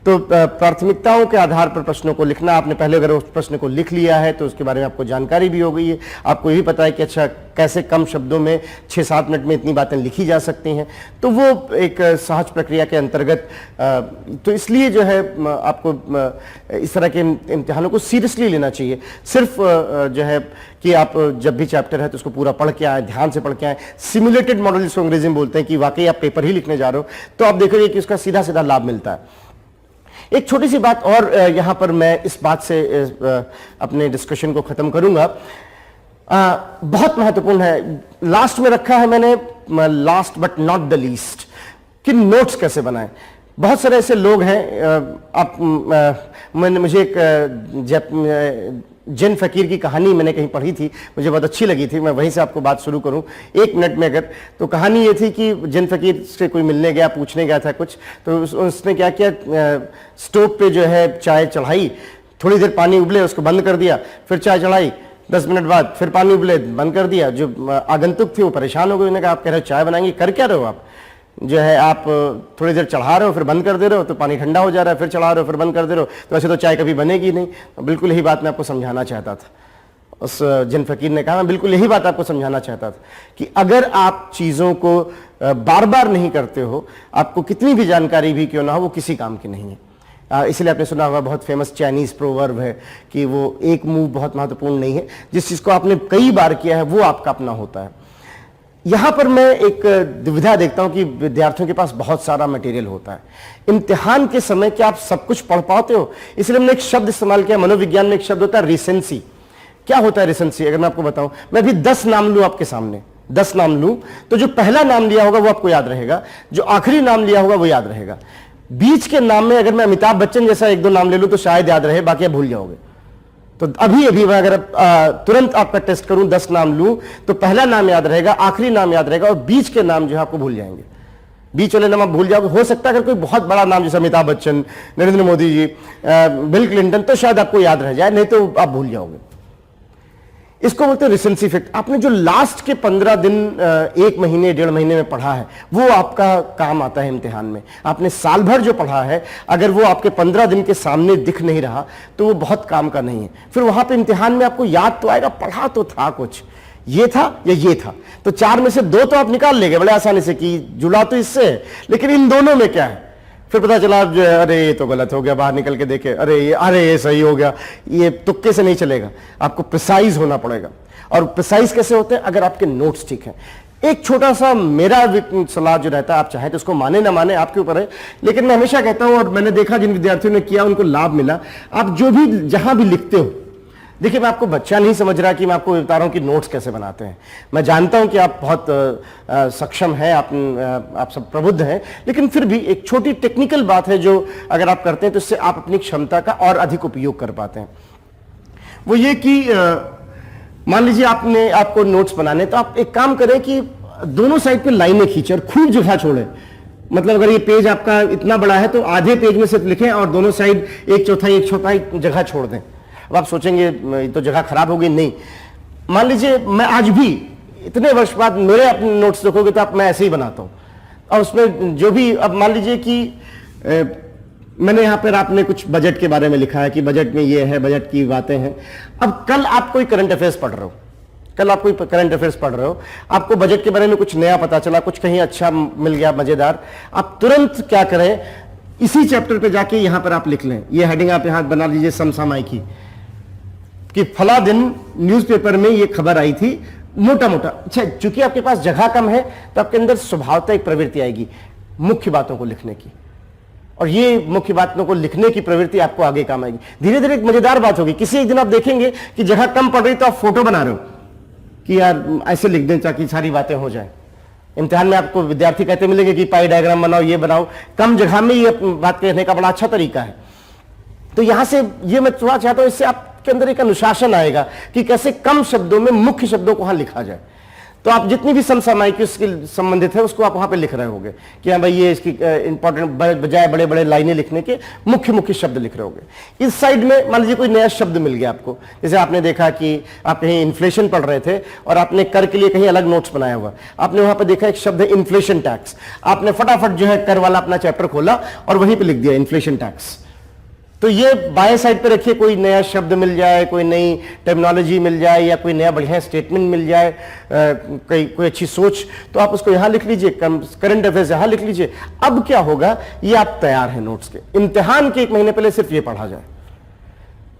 Speaker 1: तो प्राथमिकताओं के आधार पर प्रश्नों को लिखना, आपने पहले अगर उस प्रश्न को लिख लिया है तो उसके बारे में आपको जानकारी भी हो गई है, आपको ये भी पता है कि अच्छा कैसे कम शब्दों में 6-7 मिनट में इतनी बातें लिखी जा सकती हैं, तो वो एक सहज प्रक्रिया के अंतर्गत। तो इसलिए जो है आपको इस तरह के इम्तिहानों को सीरियसली लेना चाहिए। सिर्फ जो है कि आप जब भी चैप्टर है तो उसको पूरा पढ़ के आए, ध्यान से पढ़ के आए। सिमुलेटेड मॉडल जिसको अंग्रेजी में बोलते हैं कि वाकई आप पेपर ही लिखने जा रहे हो, तो आप देखोगे कि उसका सीधा सीधा लाभ मिलता है। एक छोटी सी बात और यहां पर मैं इस बात से अपने डिस्कशन को खत्म करूंगा, बहुत महत्वपूर्ण है, लास्ट में रखा है मैंने, last but not the least, कि नोट्स कैसे बनाएं। बहुत सारे ऐसे लोग हैं, मुझे एक जिन फकीर की कहानी मैंने कहीं पढ़ी थी, मुझे बहुत अच्छी लगी थी, मैं वहीं से आपको बात शुरू करूं 1 मिनट में अगर। तो कहानी ये थी कि जिन फकीर से कोई मिलने गया, पूछने गया था कुछ, तो उसने क्या किया, स्टोव पे जो है चाय चढ़ाई, थोड़ी देर पानी उबले उसको बंद कर दिया, फिर चाय चढ़ाई, 10 मिनट बाद फिर पानी उबले बंद कर दिया। जो आगंतुक थे वो परेशान हो गए, उन्होंने कहा आप कह रहे हो चाय बनाएंगे, कर क्या रहे हो आप? जो है आप थोड़ी देर चढ़ा रहे हो फिर बंद कर दे रहे हो तो पानी ठंडा हो जा रहा है, फिर चढ़ा रहे हो फिर बंद कर दे रहे हो, तो वैसे तो चाय कभी बनेगी नहीं। बिल्कुल यही बात मैं आपको समझाना चाहता था। उस जिन फकीर ने कहा, मैं बिल्कुल यही बात आपको समझाना चाहता था कि अगर आप चीज़ों को बार बार नहीं करते हो, आपको कितनी भी जानकारी भी क्यों ना हो, वो किसी काम की नहीं है। इसलिए आपने सुना होगा, बहुत फेमस चाइनीज प्रोवर्ब है कि वो एक मूव बहुत महत्वपूर्ण नहीं है, जिस चीज़ को आपने कई बार किया है वो आपका अपना होता है। यहां पर मैं एक दुविधा देखता हूं कि विद्यार्थियों के पास बहुत सारा मटेरियल होता है, इम्तिहान के समय क्या आप सब कुछ पढ़ पाते हो? इसलिए हमने एक शब्द इस्तेमाल किया, मनोविज्ञान में एक शब्द होता है रिसेंसी। क्या होता है रिसेंसी? अगर मैं आपको बताऊं, मैं भी 10 नाम लूं आपके सामने, 10 नाम लूं, तो जो पहला नाम लिया होगा वो आपको याद रहेगा, जो आखिरी नाम लिया होगा वो याद रहेगा। बीच के नाम में अगर मैं अमिताभ बच्चन जैसा 1-2 नाम ले लूं तो शायद याद रहे, बाकी आप भूल जाओगे। तो अभी अभी मैं अगर तुरंत आपका टेस्ट करूं, 10 नाम लूं, तो पहला नाम याद रहेगा, आखिरी नाम याद रहेगा, और बीच के नाम जो है आपको भूल जाएंगे। बीच वाले नाम आप भूल जाओगे। हो सकता है अगर कोई बहुत बड़ा नाम जैसे अमिताभ बच्चन, नरेंद्र मोदी जी, बिल क्लिंटन, तो शायद आपको याद रह जाए, नहीं तो आप भूल जाओगे। इसको बोलते हैं रिसेंसी इफेक्ट। आपने जो लास्ट के 15 दिन, 1 महीने 1.5 महीने में पढ़ा है वो आपका काम आता है इम्तिहान में। आपने साल भर जो पढ़ा है अगर वो आपके 15 दिन के सामने दिख नहीं रहा तो वो बहुत काम का नहीं है। फिर वहां पे इम्तिहान में आपको याद तो आएगा, पढ़ा तो था कुछ, ये था या ये था, तो 4 में से 2 तो आप निकाल लेंगे बड़े आसानी से कि जुड़ा तो इससे है, लेकिन इन दोनों में क्या है? फिर पता चला अरे ये तो गलत हो गया, बाहर निकल के देखे, अरे ये सही हो गया। ये तुक्के से नहीं चलेगा, आपको प्रिसाइज होना पड़ेगा। और प्रिसाइज कैसे होते हैं? अगर आपके नोट्स ठीक हैं। एक छोटा सा मेरा सलाह जो रहता है, आप चाहें तो उसको माने ना माने आपके ऊपर है, लेकिन मैं हमेशा कहता हूं और मैंने देखा जिन विद्यार्थियों ने किया उनको लाभ मिला। आप जो भी जहां भी लिखते हो, देखिए मैं आपको बच्चा नहीं समझ रहा कि मैं आपको बता रहा हूं कि नोट्स कैसे बनाते हैं। मैं जानता हूं कि आप बहुत सक्षम हैं, आप सब प्रबुद्ध हैं, लेकिन फिर भी एक छोटी टेक्निकल बात है जो अगर आप करते हैं तो इससे आप अपनी क्षमता का और अधिक उपयोग कर पाते हैं। वो ये कि मान लीजिए आपको नोट्स बनाने, तो आप एक काम करें कि दोनों साइड पे लाइनें खींचे और खूब जगह छोड़े। मतलब अगर ये पेज आपका इतना बड़ा है तो आधे पेज में सिर्फ लिखें और दोनों साइड 1/4 जगह छोड़ दें। अब आप सोचेंगे तो जगह खराब हो गई, नहीं। मान लीजिए मैं आज भी इतने वर्ष बाद मेरे अपने नोट्स देखोगे तो मैं ऐसे ही बनाता हूं, और उसमें जो भी, अब मान लीजिए कि मैंने यहां पर आपने कुछ बजट के बारे में लिखा है कि बजट में ये है, बजट की बातें हैं। अब कल आप कोई करंट अफेयर्स पढ़ रहे हो, आपको बजट के बारे में कुछ नया पता चला, कुछ कहीं अच्छा मिल गया मजेदार, आप तुरंत क्या करें, इसी चैप्टर पे जाके यहां पर आप लिख लें। ये हेडिंग आप यहां बना लीजिए समसामयिकी कि फला दिन न्यूज़पेपर में ये खबर आई थी, मोटा मोटा। अच्छा, चूंकि आपके पास जगह कम है तो आपके अंदर स्वभावतः एक प्रवृत्ति आएगी मुख्य बातों को लिखने की, और ये मुख्य बातों को लिखने की प्रवृत्ति आपको आगे काम आएगी। धीरे धीरे एक मजेदार बात होगी, किसी एक दिन आप देखेंगे कि जगह कम पड़ रही तो आप फोटो बना रहे हो कि यार ऐसे लिख दें ताकि सारी बातें हो जाए। इम्तिहान में आपको विद्यार्थी कहते मिलेंगे कि पाई डायग्राम बनाओ, ये बनाओ। कम जगह में ये बात कहने का बड़ा अच्छा तरीका है। तो यहां से ये मैं थोड़ा चाहता हूं, इससे आपके अंदर एक अनुशासन आएगा कि कैसे कम शब्दों में मुख्य शब्दों को वहां लिखा जाए। तो आप जितनी भी समसामयिकी उसके संबंधित है उसको आप वहां पे लिख रहे होगे कि हाँ भाई ये इसकी इंपॉर्टेंट, बजाय बड़े बड़े लाइनें लिखने के मुख्य मुख्य शब्द लिख रहे होगे। इस साइड में मान लीजिए कोई नया शब्द मिल गया आपको, जैसे आपने देखा कि आप कहीं इन्फ्लेशन पढ़ रहे थे और आपने कर के लिए कहीं अलग नोट्स बनाया हुआ, आपने वहां पर देखा एक शब्द है इन्फ्लेशन टैक्स, आपने फटाफट जो है कर वाला अपना चैप्टर खोला और वहीं पर लिख दिया इन्फ्लेशन टैक्स। तो ये बाएं साइड पे रखिए, कोई नया शब्द मिल जाए, कोई नई टर्मिनोलॉजी मिल जाए या कोई नया बढ़िया स्टेटमेंट मिल जाए, कोई अच्छी सोच, तो आप उसको यहां लिख लीजिए, करंट अफेयर्स यहां लिख लीजिए। अब क्या होगा, ये आप तैयार हैं नोट्स के। इम्तिहान के 1 महीने पहले सिर्फ ये पढ़ा जाए,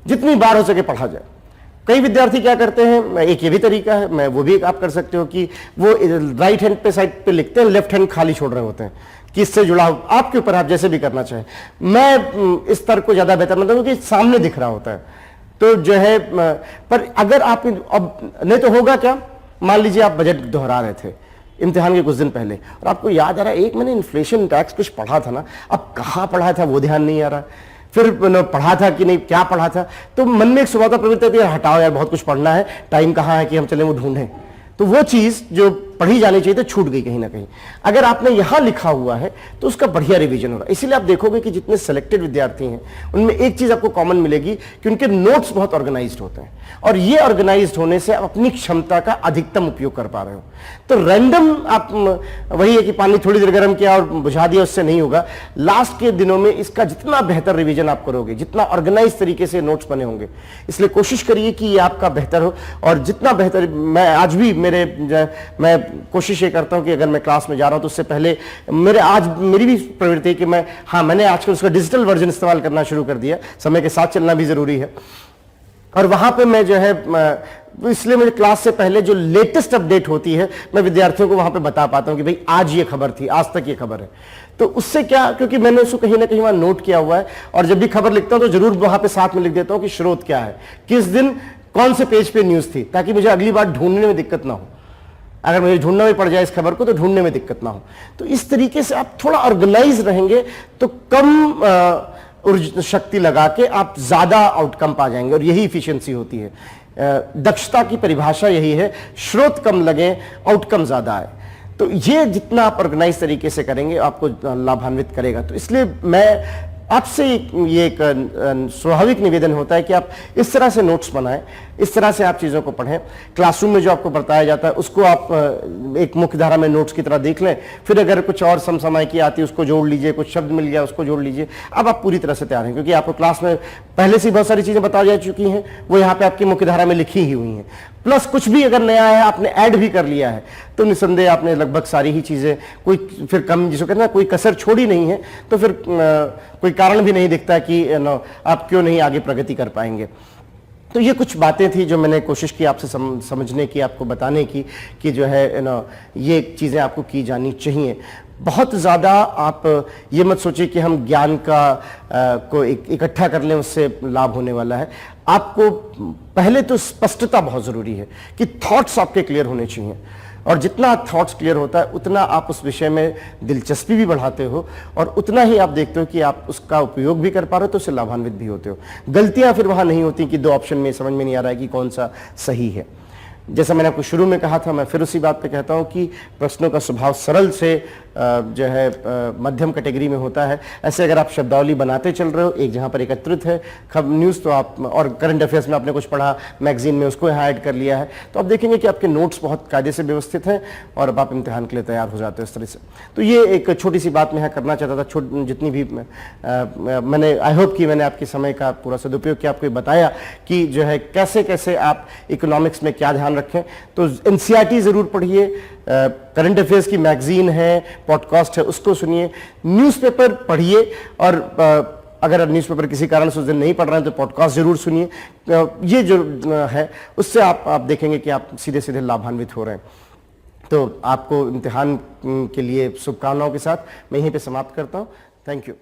Speaker 1: जितनी बार हो सके पढ़ा जाए। कई विद्यार्थी क्या करते हैं, एक ये भी तरीका है, मैं वो भी आप कर सकते हो कि वो राइट हैंड पे साइड पे लिखते हैं, लेफ्ट हैंड खाली छोड़ रहे होते हैं। किससे जुड़ा हो, आपके ऊपर, आप जैसे भी करना चाहें। मैं इस तरह को ज्यादा बेहतर मानता हूं कि सामने दिख रहा होता है तो जो है। पर अगर आप अब नहीं तो होगा क्या, मान लीजिए आप बजट दोहरा रहे थे इम्तिहान के कुछ दिन पहले और आपको याद आ रहा है एक मैंने इन्फ्लेशन टैक्स कुछ पढ़ा था ना, अब कहाँ पढ़ा था वो ध्यान नहीं आ रहा, फिर पढ़ा था कि नहीं, क्या पढ़ा था, तो मन में एक स्वभाव प्रवृत्ति है, हटाओ यार बहुत कुछ पढ़ना है, टाइम कहाँ है कि हम चले वो ढूंढें। तो वो चीज जो पढ़ी जानी चाहिए तो छूट गई कहीं ना कहीं। अगर आपने यहां लिखा हुआ है तो उसका बढ़िया रिवीजन हो रहा है। इसीलिए आप देखोगे कि जितने सेलेक्टेड विद्यार्थी हैं उनमें एक चीज आपको कॉमन मिलेगी कि उनके नोट्स बहुत ऑर्गेनाइज्ड होते हैं, और ये ऑर्गेनाइज्ड होने से आप अपनी क्षमता का अधिकतम उपयोग कर पा रहे हो। तो रैंडम आप वही है कि पानी थोड़ी देर गर्म किया और बुझा दिया, उससे नहीं होगा। लास्ट के दिनों में इसका जितना बेहतर रिवीजन आप करोगे, जितना ऑर्गेनाइज तरीके से नोट्स बने होंगे, इसलिए कोशिश करिए कि ये आपका बेहतर हो। और जितना बेहतर, मैं आज भी मैं कोशिश ये करता हूं कि अगर मैं क्लास में जा रहा हूं तो उससे पहले मेरी भी प्रवृत्ति है कि मैंने आजकल उसका डिजिटल वर्जन इस्तेमाल करना शुरू कर दिया। समय के साथ चलना भी जरूरी है। और वहां पे मैं जो है, इसलिए मुझे क्लास से पहले जो लेटेस्ट अपडेट होती है मैं विद्यार्थियों को वहां पे बता पाता हूं कि भाई आज ये खबर थी, आज तक ये खबर है। तो उससे क्या, क्योंकि मैंने उसको कहीं ना कहीं वहां नोट किया हुआ है, और जब भी खबर लिखता हूं तो जरूर वहां पे साथ में लिख देता हूं कि स्रोत क्या है, किस दिन कौन से पेज पे न्यूज थी, ताकि मुझे अगली बार ढूंढने में दिक्कत ना हो। अगर मुझे ढूंढना भी पड़ जाए इस खबर को तो ढूंढने में दिक्कत ना हो। तो इस तरीके से आप थोड़ा ऑर्गेनाइज रहेंगे तो कम शक्ति लगा के आप ज्यादा आउटकम पा जाएंगे, और यही इफिशियंसी होती है। दक्षता की परिभाषा यही है, स्रोत कम लगे, आउटकम ज्यादा आए। तो ये जितना आप ऑर्गेनाइज तरीके से करेंगे आपको लाभान्वित करेगा। तो इसलिए मैं आपसे ये एक स्वाभाविक निवेदन होता है कि आप इस तरह से नोट्स बनाएं, इस तरह से आप चीज़ों को पढ़ें। क्लासरूम में जो आपको बताया जाता है उसको आप एक मुख्य धारा में नोट्स की तरह देख लें, फिर अगर कुछ और समसामयिकी आती है उसको जोड़ लीजिए, कुछ शब्द मिल गया उसको जोड़ लीजिए। अब आप पूरी तरह से तैयार हैं, क्योंकि आपको क्लास में पहले से बहुत सारी चीज़ें बताई जा चुकी हैं, वो यहाँ पे आपकी मुख्य धारा में लिखी ही हुई हैं। प्लस कुछ भी अगर नया है आपने ऐड भी कर लिया है तो निसंदेह आपने लगभग सारी ही चीज़ें, कोई फिर कम, जिसको कहते हैं कोई कसर छोड़ी नहीं है, तो फिर कोई कारण भी नहीं दिखता कि आप क्यों नहीं आगे प्रगति कर पाएंगे। तो ये कुछ बातें थी जो मैंने कोशिश की आपसे समझने की, आपको बताने की कि जो है ये चीज़ें आपको की जानी चाहिए। बहुत ज़्यादा आप ये मत सोचिए कि हम ज्ञान को इकट्ठा कर लें उससे लाभ होने वाला है। आपको पहले तो स्पष्टता बहुत ज़रूरी है कि थॉट्स आपके क्लियर होने चाहिए, और जितना थॉट्स क्लियर होता है उतना आप उस विषय में दिलचस्पी भी बढ़ाते हो, और उतना ही आप देखते हो कि आप उसका उपयोग भी कर पा रहे हो तो उससे लाभान्वित भी होते हो। गलतियां फिर वहां नहीं होती कि दो ऑप्शन में समझ में नहीं आ रहा है कि कौन सा सही है। जैसा मैंने आपको शुरू में कहा था, मैं फिर उसी बात पे कहता हूं कि प्रश्नों का स्वभाव सरल से जो है मध्यम कैटेगरी में होता है। ऐसे अगर आप शब्दावली बनाते चल रहे हो, एक जहां पर एकत्रित है न्यूज़, तो आप, और करंट अफेयर्स में आपने कुछ पढ़ा मैगजीन में, उसको यहाँ ऐड कर लिया है, तो आप देखेंगे कि आपके नोट्स बहुत कायदे से व्यवस्थित हैं और अब आप इम्तिहान के लिए तैयार हो जाते हो इस तरह से। तो ये एक छोटी सी बात मैं यहाँ करना चाहता था। जितनी भी मैंने, आई होप कि मैंने आपके समय का पूरा सदुपयोग किया, आपको बताया कि जो है कैसे कैसे आप इकोनॉमिक्स में क्या ध्यान रखें। तो एनसीईआरटी जरूर पढ़िए, करंट अफेयर्स की मैगजीन है, पॉडकास्ट है, उसको सुनिए, न्यूज़पेपर पढ़िए, और अगर न्यूज़पेपर किसी कारण से उस दिन नहीं पढ़ रहे हैं तो पॉडकास्ट जरूर सुनिए। ये जो है उससे आप देखेंगे कि आप सीधे सीधे लाभान्वित हो रहे हैं। तो आपको इम्तिहान के लिए शुभकामनाओं के साथ मैं यहीं पे समाप्त करता हूँ। Thank you.